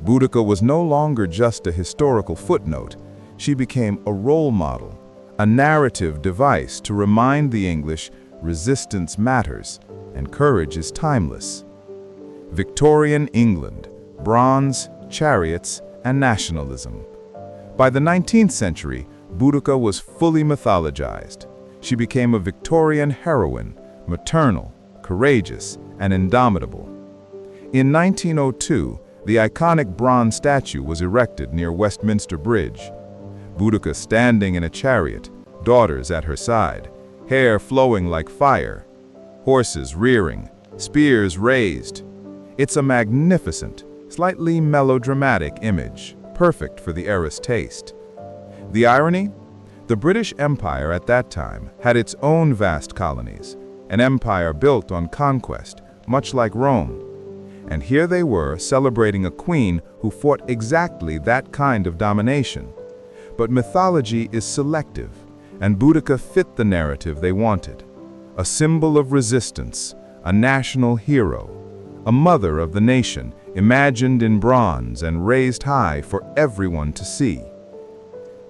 Boudica was no longer just a historical footnote. She became a role model, a narrative device to remind the English resistance matters and courage is timeless. Victorian England, bronze, chariots, and nationalism. By the 19th century, Boudica was fully mythologized. She became a Victorian heroine, maternal, courageous, and indomitable. In 1902, the iconic bronze statue was erected near Westminster Bridge. Boudica standing in a chariot, daughters at her side, hair flowing like fire, horses rearing, spears raised. It's a magnificent, slightly melodramatic image, perfect for the era's taste. The irony? The British Empire at that time had its own vast colonies, an empire built on conquest, much like Rome. And here they were celebrating a queen who fought exactly that kind of domination. But mythology is selective, and Boudica fit the narrative they wanted. A symbol of resistance, a national hero, a mother of the nation, imagined in bronze and raised high for everyone to see.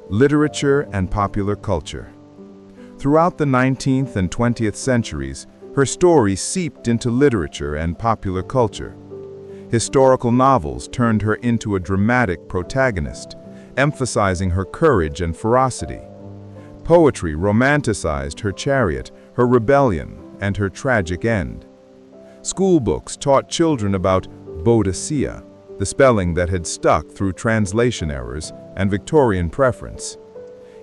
Literature and popular culture. Throughout the 19th and 20th centuries, her story seeped into literature and popular culture. Historical novels turned her into a dramatic protagonist, emphasizing her courage and ferocity. Poetry romanticized her chariot, her rebellion, and her tragic end. School books taught children about Boudica, the spelling that had stuck through translation errors and Victorian preference.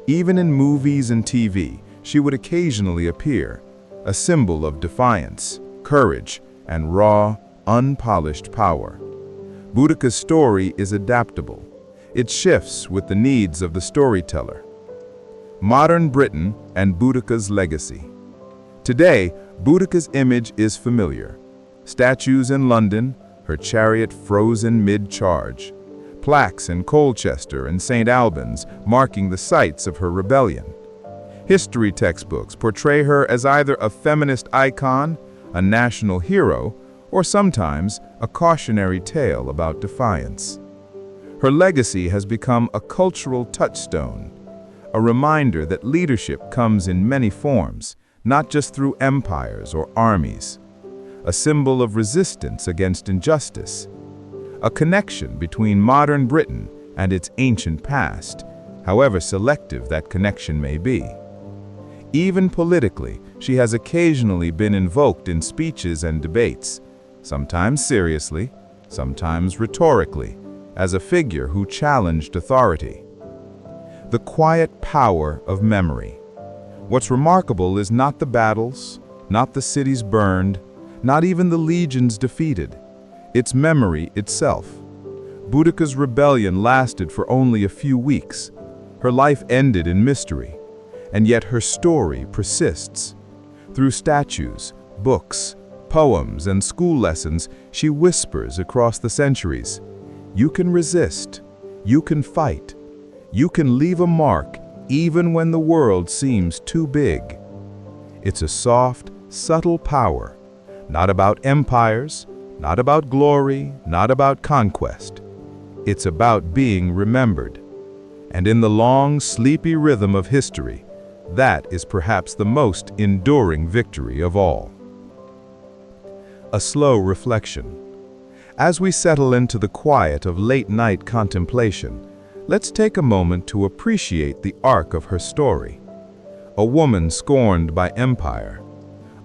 Even in movies and TV, she would occasionally appear, a symbol of defiance, courage, and raw, unpolished power. Boudica's story is adaptable. It shifts with the needs of the storyteller. Modern Britain and Boudica's legacy. Today, Boudica's image is familiar. Statues in London, her chariot frozen mid-charge. Plaques in Colchester and St. Albans marking the sites of her rebellion. History textbooks portray her as either a feminist icon, a national hero, or sometimes a cautionary tale about defiance. Her legacy has become a cultural touchstone, a reminder that leadership comes in many forms, not just through empires or armies. A symbol of resistance against injustice, a connection between modern Britain and its ancient past, however selective that connection may be. Even politically, she has occasionally been invoked in speeches and debates, sometimes seriously, sometimes rhetorically, as a figure who challenged authority. The quiet power of memory. What's remarkable is not the battles, not the cities burned, not even the legions defeated. It's memory itself. Boudica's rebellion lasted for only a few weeks. Her life ended in mystery, and yet her story persists. Through statues, books, poems, and school lessons, she whispers across the centuries. You can resist. You can fight. You can leave a mark even when the world seems too big. It's a soft, subtle power, not about empires, not about glory, not about conquest. It's about being remembered. And in the long, sleepy rhythm of history, that is perhaps the most enduring victory of all. A slow reflection. As we settle into the quiet of late-night contemplation, let's take a moment to appreciate the arc of her story. A woman scorned by empire,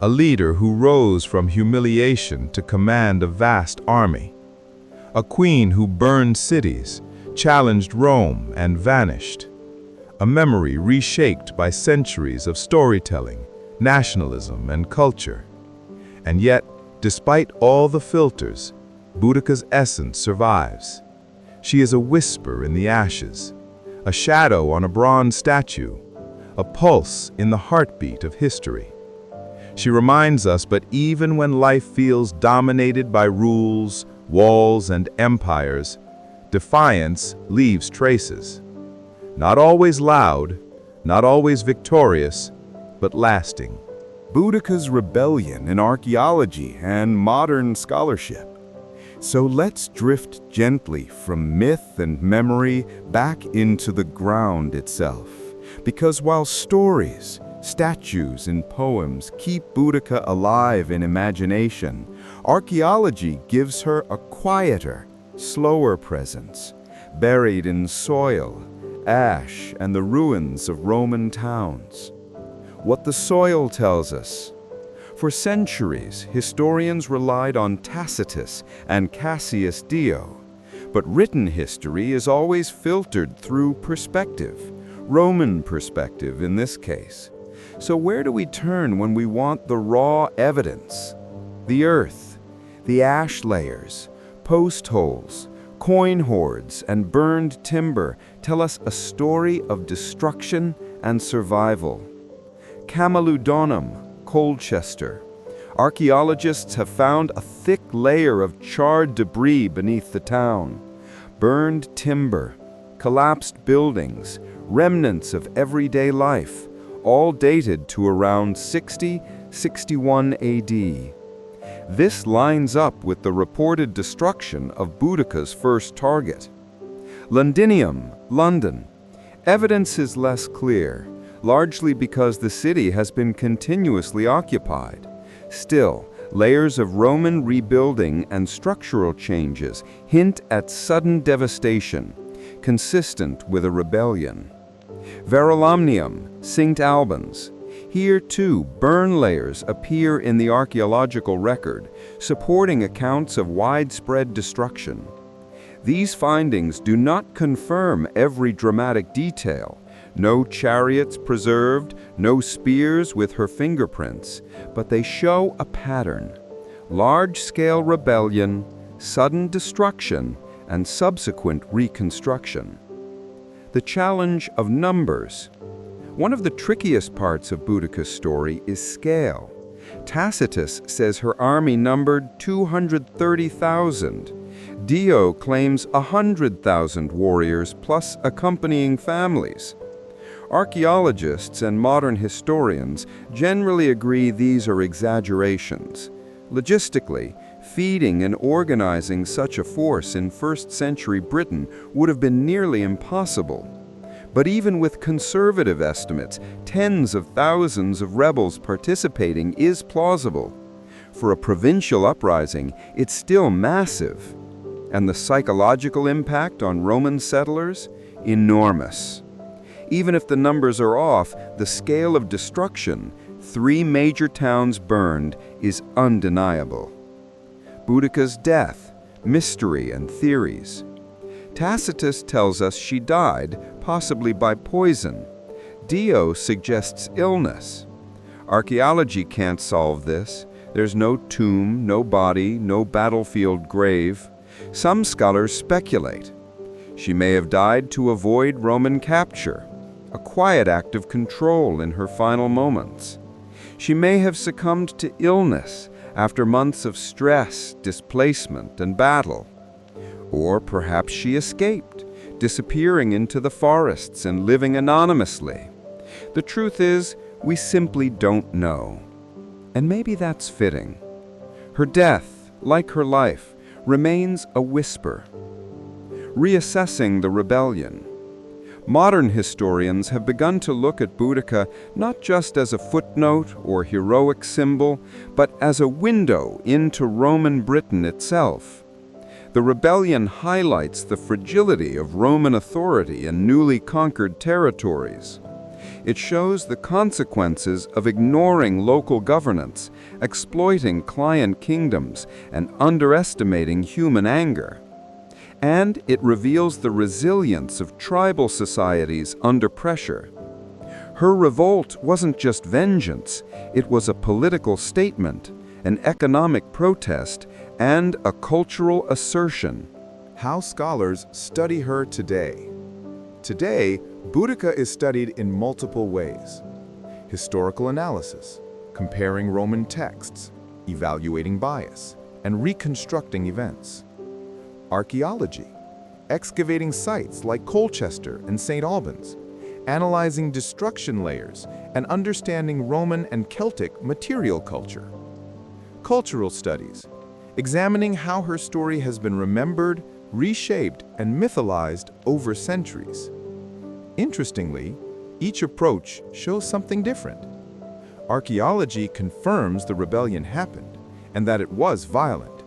a leader who rose from humiliation to command a vast army, a queen who burned cities, challenged Rome, and vanished, a memory reshaped by centuries of storytelling, nationalism, and culture. And yet, despite all the filters, Boudica's essence survives. She is a whisper in the ashes, a shadow on a bronze statue, a pulse in the heartbeat of history. She reminds us, but even when life feels dominated by rules, walls, and empires, defiance leaves traces. Not always loud, not always victorious, but lasting. Boudica's rebellion in archaeology and modern scholarship. So let's drift gently from myth and memory back into the ground itself. Because while stories, statues, and poems keep Boudica alive in imagination, archaeology gives her a quieter, slower presence, buried in soil, ash, and the ruins of Roman towns. What the soil tells us. For centuries, historians relied on Tacitus and Cassius Dio, but written history is always filtered through perspective, Roman perspective in this case. So where do we turn when we want the raw evidence? The earth, the ash layers, post holes, coin hoards, and burned timber tell us a story of destruction and survival. Camulodunum, Colchester. Archaeologists have found a thick layer of charred debris beneath the town. Burned timber, collapsed buildings, remnants of everyday life, all dated to around 60-61 AD. This lines up with the reported destruction of Boudica's first target. Londinium, London. Evidence is less clear, largely because the city has been continuously occupied. Still, layers of Roman rebuilding and structural changes hint at sudden devastation, consistent with a rebellion. Verulamium, St. Albans. Here, too, burn layers appear in the archaeological record, supporting accounts of widespread destruction. These findings do not confirm every dramatic detail. No chariots preserved, no spears with her fingerprints, but they show a pattern: large-scale rebellion, sudden destruction, and subsequent reconstruction. The challenge of numbers. One of the trickiest parts of Boudica's story is scale. Tacitus says her army numbered 230,000. Dio claims 100,000 warriors plus accompanying families. Archaeologists and modern historians generally agree these are exaggerations. Logistically, feeding and organizing such a force in first-century Britain would have been nearly impossible. But even with conservative estimates, tens of thousands of rebels participating is plausible. For a provincial uprising, it's still massive. And the psychological impact on Roman settlers? Enormous. Even if the numbers are off, the scale of destruction, 3 major towns burned, is undeniable. Boudica's death, mystery and theories. Tacitus tells us she died, possibly by poison. Dio suggests illness. Archaeology can't solve this. There's no tomb, no body, no battlefield grave. Some scholars speculate. She may have died to avoid Roman capture, a quiet act of control in her final moments. She may have succumbed to illness after months of stress, displacement, and battle. Or perhaps she escaped, disappearing into the forests and living anonymously. The truth is, we simply don't know. And maybe that's fitting. Her death, like her life, remains a whisper. Reassessing the rebellion. Modern historians have begun to look at Boudica not just as a footnote or heroic symbol, but as a window into Roman Britain itself. The rebellion highlights the fragility of Roman authority in newly conquered territories. It shows the consequences of ignoring local governance, exploiting client kingdoms, and underestimating human anger. And it reveals the resilience of tribal societies under pressure. Her revolt wasn't just vengeance, it was a political statement, an economic protest, and a cultural assertion. How scholars study her today. Today, Boudica is studied in multiple ways. Historical analysis, comparing Roman texts, evaluating bias, and reconstructing events. Archaeology, excavating sites like Colchester and St. Albans, analyzing destruction layers and understanding Roman and Celtic material culture. Cultural studies, examining how her story has been remembered, reshaped, and mythologized over centuries. Interestingly, each approach shows something different. Archaeology confirms the rebellion happened and that it was violent.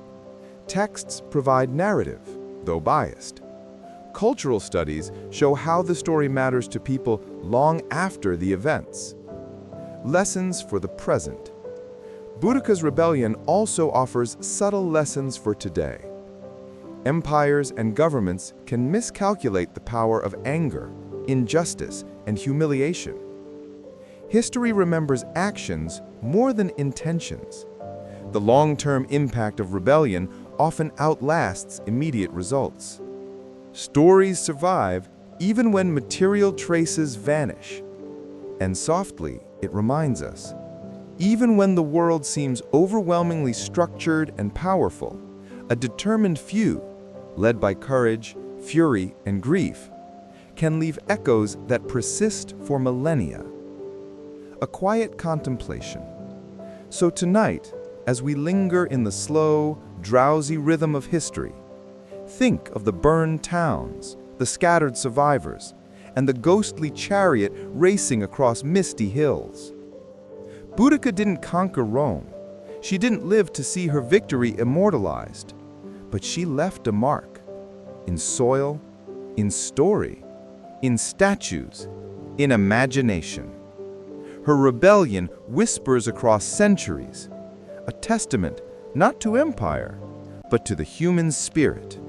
Texts provide narrative, though biased. Cultural studies show how the story matters to people long after the events. Lessons for the present. Boudica's rebellion also offers subtle lessons for today. Empires and governments can miscalculate the power of anger, injustice, and humiliation. History remembers actions more than intentions. The long-term impact of rebellion often outlasts immediate results. Stories survive even when material traces vanish. And softly, it reminds us, even when the world seems overwhelmingly structured and powerful, a determined few, led by courage, fury, and grief, can leave echoes that persist for millennia. A quiet contemplation. So tonight, as we linger in the slow, drowsy rhythm of history, think of the burned towns, the scattered survivors, and the ghostly chariot racing across misty hills. Boudica didn't conquer Rome. She didn't live to see her victory immortalized. But she left a mark. In soil, in story, in statues, in imagination. Her rebellion whispers across centuries, a testament not to empire, but to the human spirit.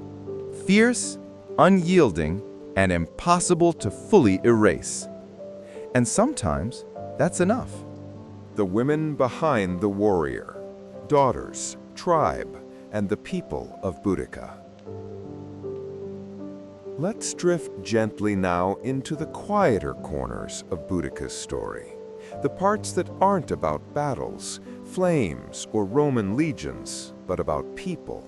Fierce, unyielding, and impossible to fully erase. And sometimes, that's enough. The women behind the warrior, daughters, tribe, and the people of Boudica. Let's drift gently now into the quieter corners of Boudica's story, the parts that aren't about battles, flames, or Roman legions, but about people.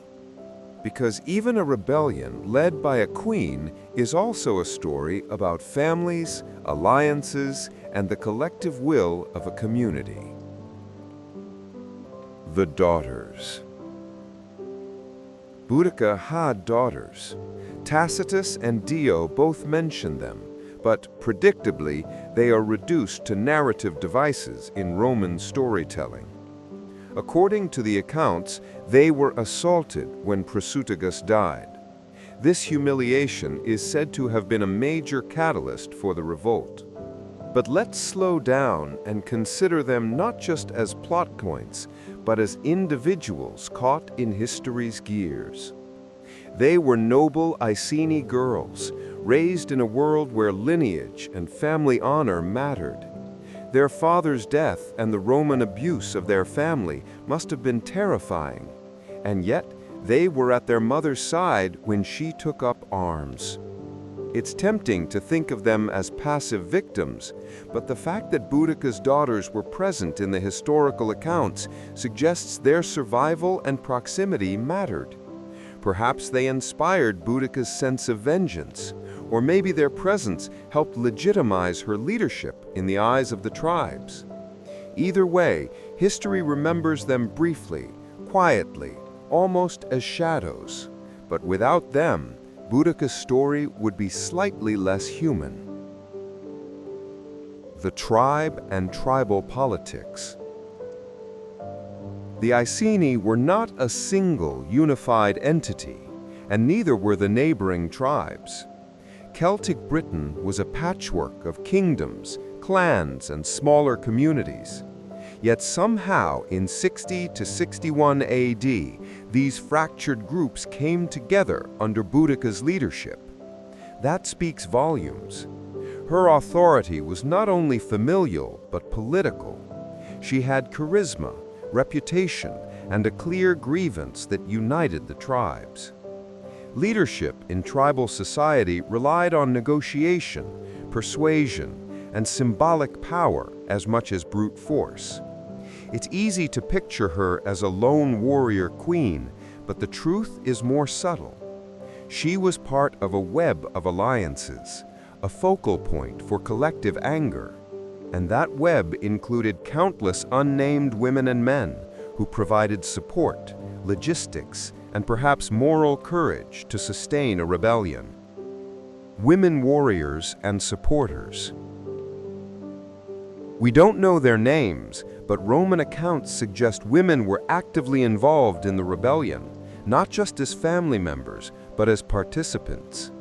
Because even a rebellion led by a queen is also a story about families, alliances, and the collective will of a community. The daughters. Boudica had daughters. Tacitus and Dio both mention them, but predictably, they are reduced to narrative devices in Roman storytelling. According to the accounts, they were assaulted when Prasutagus died. This humiliation is said to have been a major catalyst for the revolt. But let's slow down and consider them not just as plot points, but as individuals caught in history's gears. They were noble Iceni girls, raised in a world where lineage and family honor mattered. Their father's death and the Roman abuse of their family must have been terrifying, and yet they were at their mother's side when she took up arms. It's tempting to think of them as passive victims, but the fact that Boudica's daughters were present in the historical accounts suggests their survival and proximity mattered. Perhaps they inspired Boudica's sense of vengeance, or maybe their presence helped legitimize her leadership in the eyes of the tribes. Either way, history remembers them briefly, quietly, almost as shadows. But without them, Boudica's story would be slightly less human. The tribe and tribal politics. The Iceni were not a single, unified entity. and neither were the neighboring tribes. Celtic Britain was a patchwork of kingdoms, clans, and smaller communities. Yet somehow, in 60 to 61 AD, these fractured groups came together under Boudica's leadership. That speaks volumes. Her authority was not only familial, but political. She had charisma, reputation, and a clear grievance that united the tribes. Leadership in tribal society relied on negotiation, persuasion, and symbolic power as much as brute force. It's easy to picture her as a lone warrior queen, but the truth is more subtle. She was part of a web of alliances, a focal point for collective anger. And that web included countless unnamed women and men who provided support, logistics, and perhaps moral courage to sustain a rebellion. Women warriors and supporters. We don't know their names, but Roman accounts suggest women were actively involved in the rebellion, not just as family members, but as participants.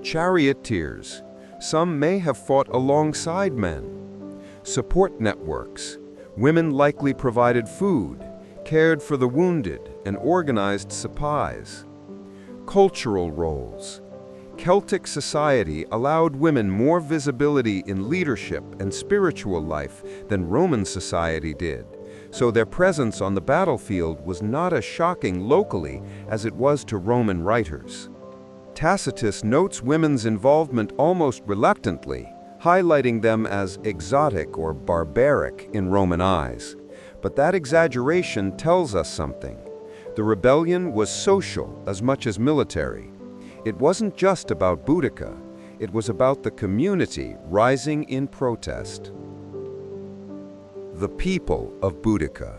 Charioteers. Some may have fought alongside men. Support networks. Women likely provided food, cared for the wounded, and organized supplies. Cultural roles. Celtic society allowed women more visibility in leadership and spiritual life than Roman society did, so their presence on the battlefield was not as shocking locally as it was to Roman writers. Tacitus notes women's involvement almost reluctantly, highlighting them as exotic or barbaric in Roman eyes. But that exaggeration tells us something. The rebellion was social as much as military. It wasn't just about Boudica, it was about the community rising in protest. The people of Boudica.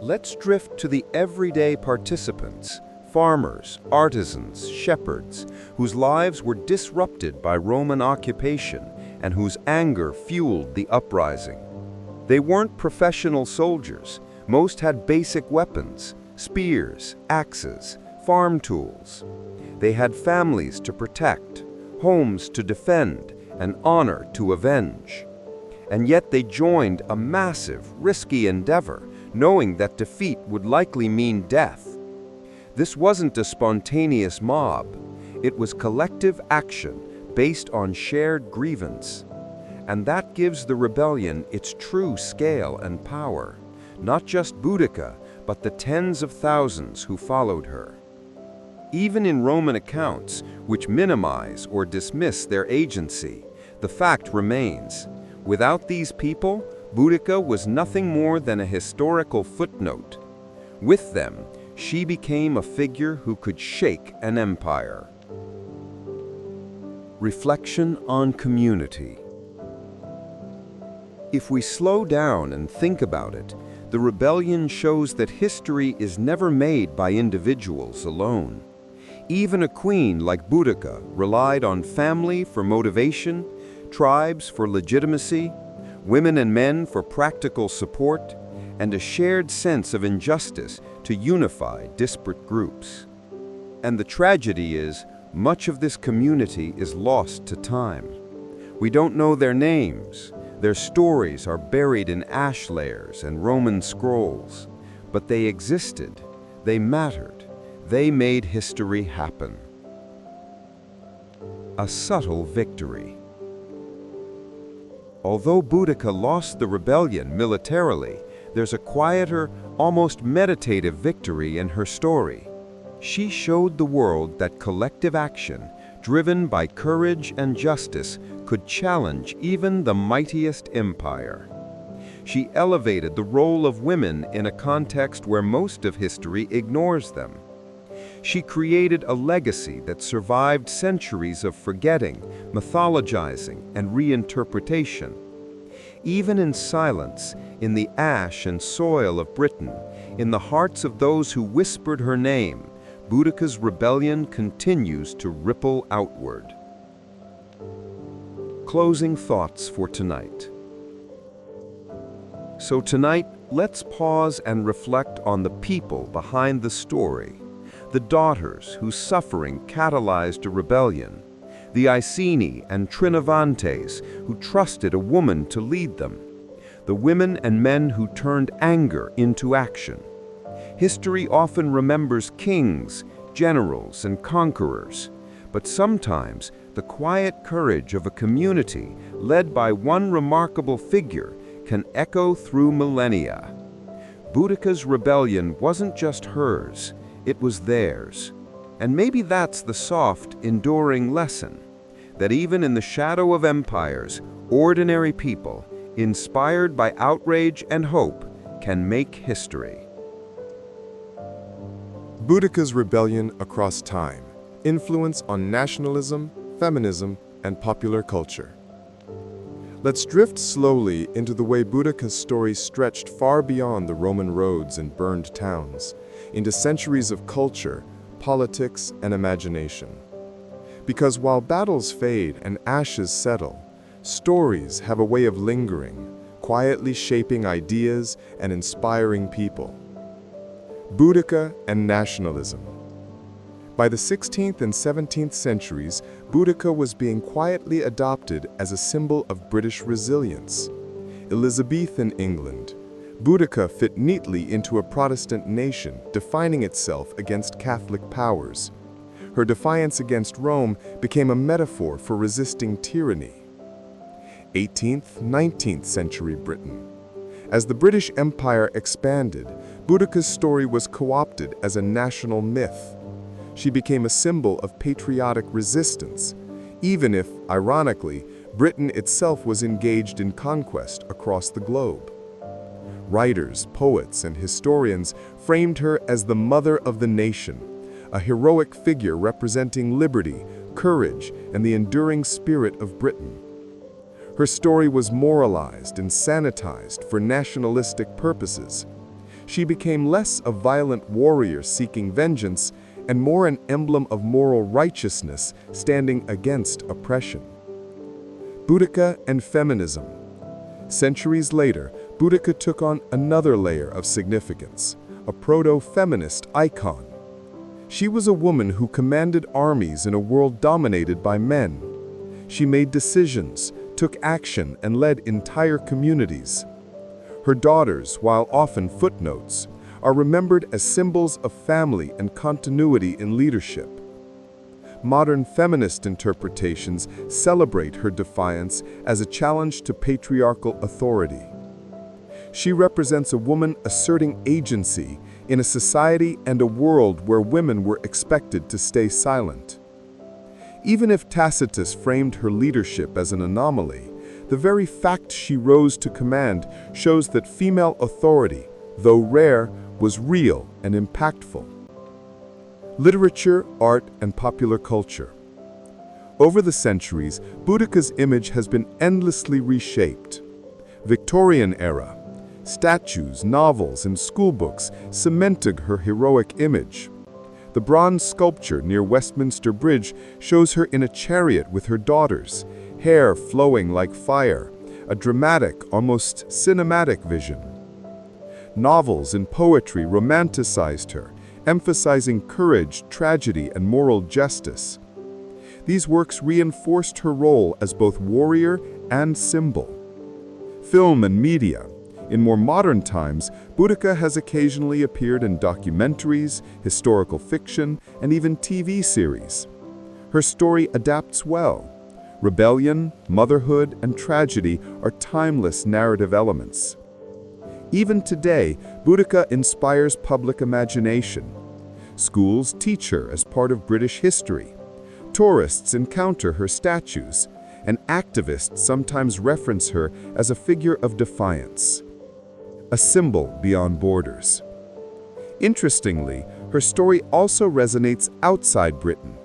Let's drift to the everyday participants, farmers, artisans, shepherds, whose lives were disrupted by Roman occupation and whose anger fueled the uprising. They weren't professional soldiers. Most had basic weapons, spears, axes, farm tools. They had families to protect, homes to defend, and honor to avenge. And yet they joined a massive, risky endeavor, knowing that defeat would likely mean death. This wasn't a spontaneous mob. It was collective action based on shared grievance. And that gives the rebellion its true scale and power. Not just Boudica, but the tens of thousands who followed her. Even in Roman accounts, which minimize or dismiss their agency, the fact remains. Without these people, Boudica was nothing more than a historical footnote. With them, she became a figure who could shake an empire. Reflection on community. If we slow down and think about it, the rebellion shows that history is never made by individuals alone. Even a queen like Boudica relied on family for motivation, tribes for legitimacy, women and men for practical support, and a shared sense of injustice to unify disparate groups. And the tragedy is, much of this community is lost to time. We don't know their names. Their stories are buried in ash layers and Roman scrolls. But they existed. They mattered. They made history happen. A subtle victory. Although Boudica lost the rebellion militarily, there's a quieter, almost meditative victory in her story. She showed the world that collective action, driven by courage and justice, could challenge even the mightiest empire. She elevated the role of women in a context where most of history ignores them. She created a legacy that survived centuries of forgetting, mythologizing, and reinterpretation. Even in silence, in the ash and soil of Britain, in the hearts of those who whispered her name, Boudica's rebellion continues to ripple outward. Closing thoughts for tonight. So tonight, let's pause and reflect on the people behind the story. the daughters whose suffering catalyzed a rebellion, the Iceni and Trinovantes who trusted a woman to lead them, the women and men who turned anger into action. History often remembers kings, generals, and conquerors, but sometimes the quiet courage of a community led by one remarkable figure can echo through millennia. Boudica's rebellion wasn't just hers, it was theirs. And maybe that's the soft, enduring lesson, that even in the shadow of empires, ordinary people, inspired by outrage and hope, can make history. Boudica's rebellion across time, influence on nationalism, feminism, and popular culture. Let's drift slowly into the way Boudica's story stretched far beyond the Roman roads and burned towns, into centuries of culture, politics, and imagination. Because while battles fade and ashes settle, stories have a way of lingering, quietly shaping ideas and inspiring people. Boudica and nationalism. By the 16th and 17th centuries, Boudica was being quietly adopted as a symbol of British resilience. Elizabethan England, Boudica fit neatly into a Protestant nation defining itself against Catholic powers. Her defiance against Rome became a metaphor for resisting tyranny. 18th, 19th century Britain. As the British Empire expanded, Boudica's story was co-opted as a national myth. She became a symbol of patriotic resistance, even if, ironically, Britain itself was engaged in conquest across the globe. Writers, poets, and historians framed her as the mother of the nation, a heroic figure representing liberty, courage, and the enduring spirit of Britain. Her story was moralized and sanitized for nationalistic purposes. She became less a violent warrior seeking vengeance and more an emblem of moral righteousness standing against oppression. Boudica and feminism. Centuries later, Boudica took on another layer of significance, a proto-feminist icon. She was a woman who commanded armies in a world dominated by men. She made decisions, took action, and led entire communities. Her daughters, while often footnotes, are remembered as symbols of family and continuity in leadership. Modern feminist interpretations celebrate her defiance as a challenge to patriarchal authority. She represents a woman asserting agency in a society and a world where women were expected to stay silent. Even if Tacitus framed her leadership as an anomaly, the very fact she rose to command shows that female authority, though rare, was real and impactful. Literature, art, and popular culture. Over the centuries, Boudica's image has been endlessly reshaped. Victorian era, statues, novels, and schoolbooks cemented her heroic image. The bronze sculpture near Westminster Bridge shows her in a chariot with her daughters, hair flowing like fire, a dramatic, almost cinematic vision. Novels and poetry romanticized her, emphasizing courage, tragedy, and moral justice. These works reinforced her role as both warrior and symbol. Film and media. In more modern times, Boudica has occasionally appeared in documentaries, historical fiction, and even TV series. Her story adapts well. Rebellion, motherhood, and tragedy are timeless narrative elements. Even today, Boudica inspires public imagination. Schools teach her as part of British history. Tourists encounter her statues, and activists sometimes reference her as a figure of defiance, a symbol beyond borders. Interestingly, her story also resonates outside Britain.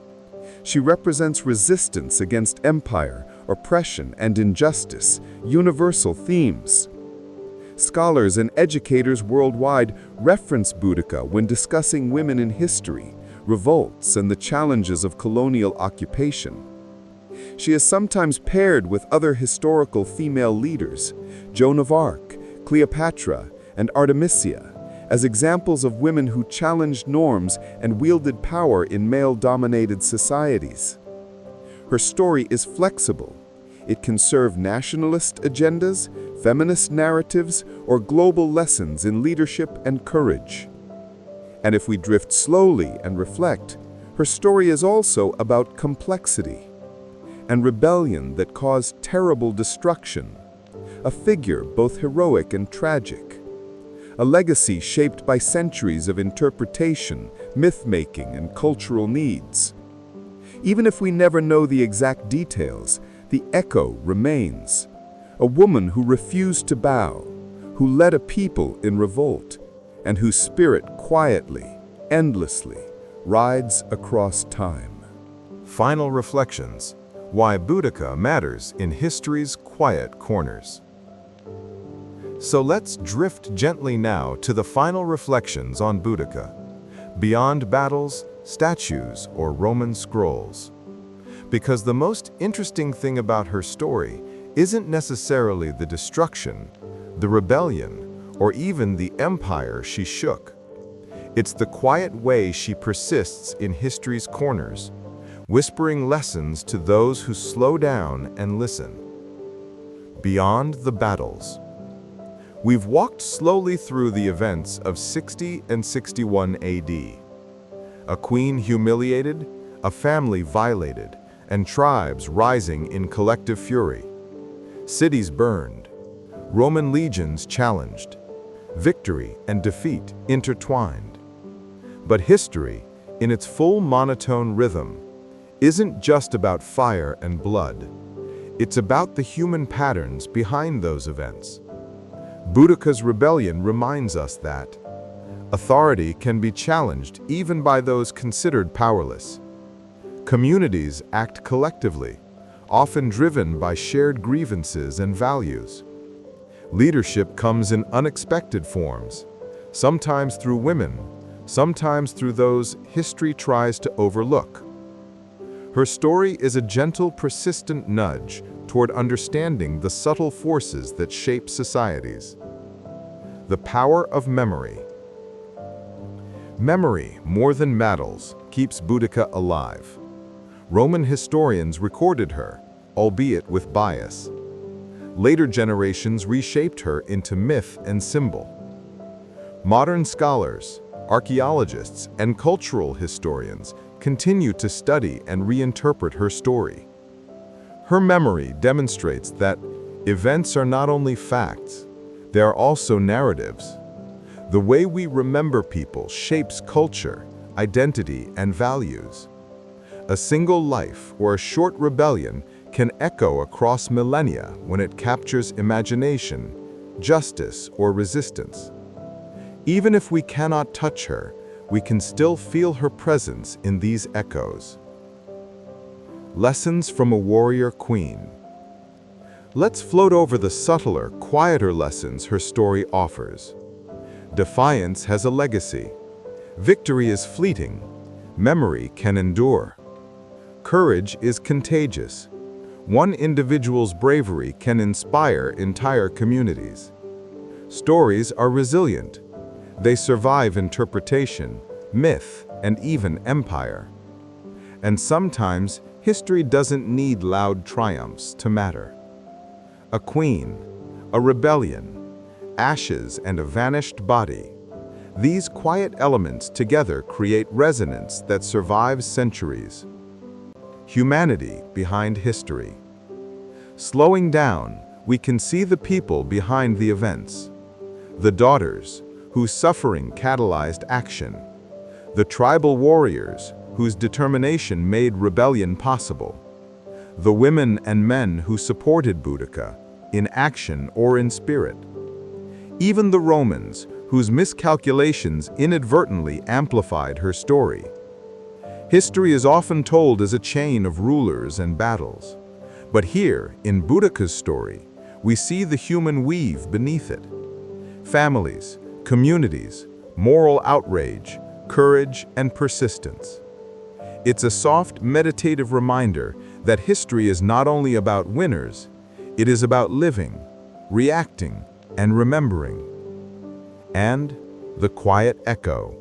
She represents resistance against empire, oppression, and injustice, universal themes. Scholars and educators worldwide reference Boudica when discussing women in history, revolts, and the challenges of colonial occupation. She is sometimes paired with other historical female leaders, Joan of Arc, Cleopatra, and Artemisia, as examples of women who challenged norms and wielded power in male-dominated societies. Her story is flexible. It can serve nationalist agendas, feminist narratives, or global lessons in leadership and courage. And if we drift slowly and reflect, her story is also about complexity and rebellion that caused terrible destruction, a figure both heroic and tragic, a legacy shaped by centuries of interpretation, myth-making, and cultural needs. Even if we never know the exact details, the echo remains. A woman who refused to bow, who led a people in revolt, and whose spirit quietly, endlessly, rides across time. Final reflections: why Boudica matters in history's quiet corners. So let's drift gently now to the final reflections on Boudica, beyond battles, statues, or Roman scrolls. Because the most interesting thing about her story isn't necessarily the destruction, the rebellion, or even the empire she shook. It's the quiet way she persists in history's corners, whispering lessons to those who slow down and listen. Beyond the battles. We've walked slowly through the events of 60 and 61 AD. A queen humiliated, a family violated, and tribes rising in collective fury. Cities burned, Roman legions challenged, victory and defeat intertwined. But history, in its full monotone rhythm, isn't just about fire and blood. It's about the human patterns behind those events. Boudica's rebellion reminds us that authority can be challenged even by those considered powerless. Communities act collectively, often driven by shared grievances and values. Leadership comes in unexpected forms, sometimes through women, sometimes through those history tries to overlook. Her story is a gentle, persistent nudge toward understanding the subtle forces that shape societies. The power of memory. Memory, more than battles, keeps Boudica alive. Roman historians recorded her, albeit with bias. Later generations reshaped her into myth and symbol. Modern scholars, archaeologists, and cultural historians continue to study and reinterpret her story. Her memory demonstrates that events are not only facts, they are also narratives. The way we remember people shapes culture, identity, and values. A single life or a short rebellion can echo across millennia when it captures imagination, justice, or resistance. Even if we cannot touch her, we can still feel her presence in these echoes. Lessons from a warrior queen. Let's float over the subtler, quieter lessons her story offers. Defiance has a legacy. Victory is fleeting. Memory can endure. Courage is contagious. One individual's bravery can inspire entire communities. Stories are resilient. They survive interpretation, myth, and even empire. And sometimes, history doesn't need loud triumphs to matter. A queen, a rebellion, ashes, and a vanished body. These quiet elements together create resonance that survives centuries. Humanity behind history. Slowing down, we can see the people behind the events. The daughters, whose suffering catalyzed action. The tribal warriors, whose determination made rebellion possible. The women and men who supported Boudica, in action or in spirit. Even the Romans, whose miscalculations inadvertently amplified her story. History is often told as a chain of rulers and battles. But here, in Boudica's story, we see the human weave beneath it. Families, communities, moral outrage, courage, and persistence. It's a soft, meditative reminder that history is not only about winners, it is about living, reacting, and remembering. And, the quiet echo.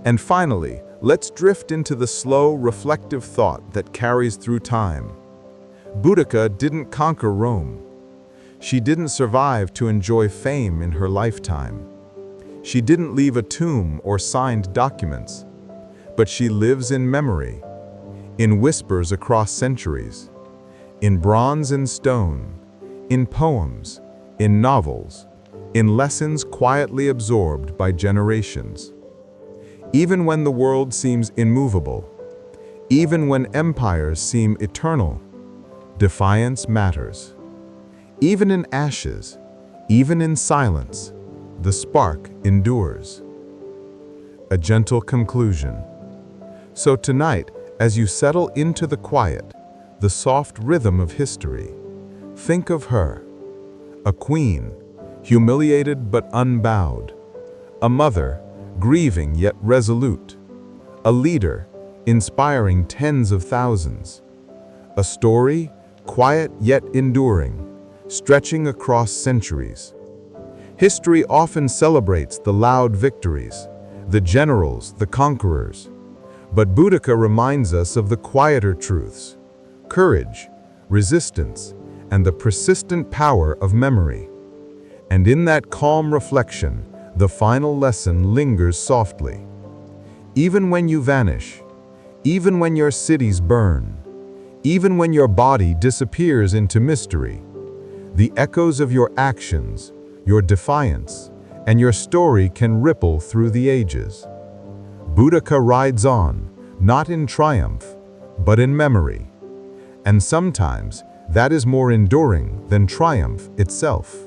And finally, let's drift into the slow, reflective thought that carries through time. Boudica didn't conquer Rome. She didn't survive to enjoy fame in her lifetime. She didn't leave a tomb or signed documents, but she lives in memory, in whispers across centuries, in bronze and stone, in poems, in novels, in lessons quietly absorbed by generations. Even when the world seems immovable, even when empires seem eternal, defiance matters. Even in ashes, even in silence, the spark endures. A gentle conclusion. So tonight, as you settle into the quiet, the soft rhythm of history, think of her, a queen, humiliated but unbowed, a mother, grieving yet resolute, a leader, inspiring tens of thousands, a story, quiet yet enduring, stretching across centuries. History often celebrates the loud victories, the generals, the conquerors. But Boudica reminds us of the quieter truths, courage, resistance, and the persistent power of memory. And in that calm reflection, the final lesson lingers softly. Even when you vanish, even when your cities burn, even when your body disappears into mystery, the echoes of your actions, your defiance, and your story can ripple through the ages. Boudica rides on, not in triumph, but in memory. And sometimes that is more enduring than triumph itself.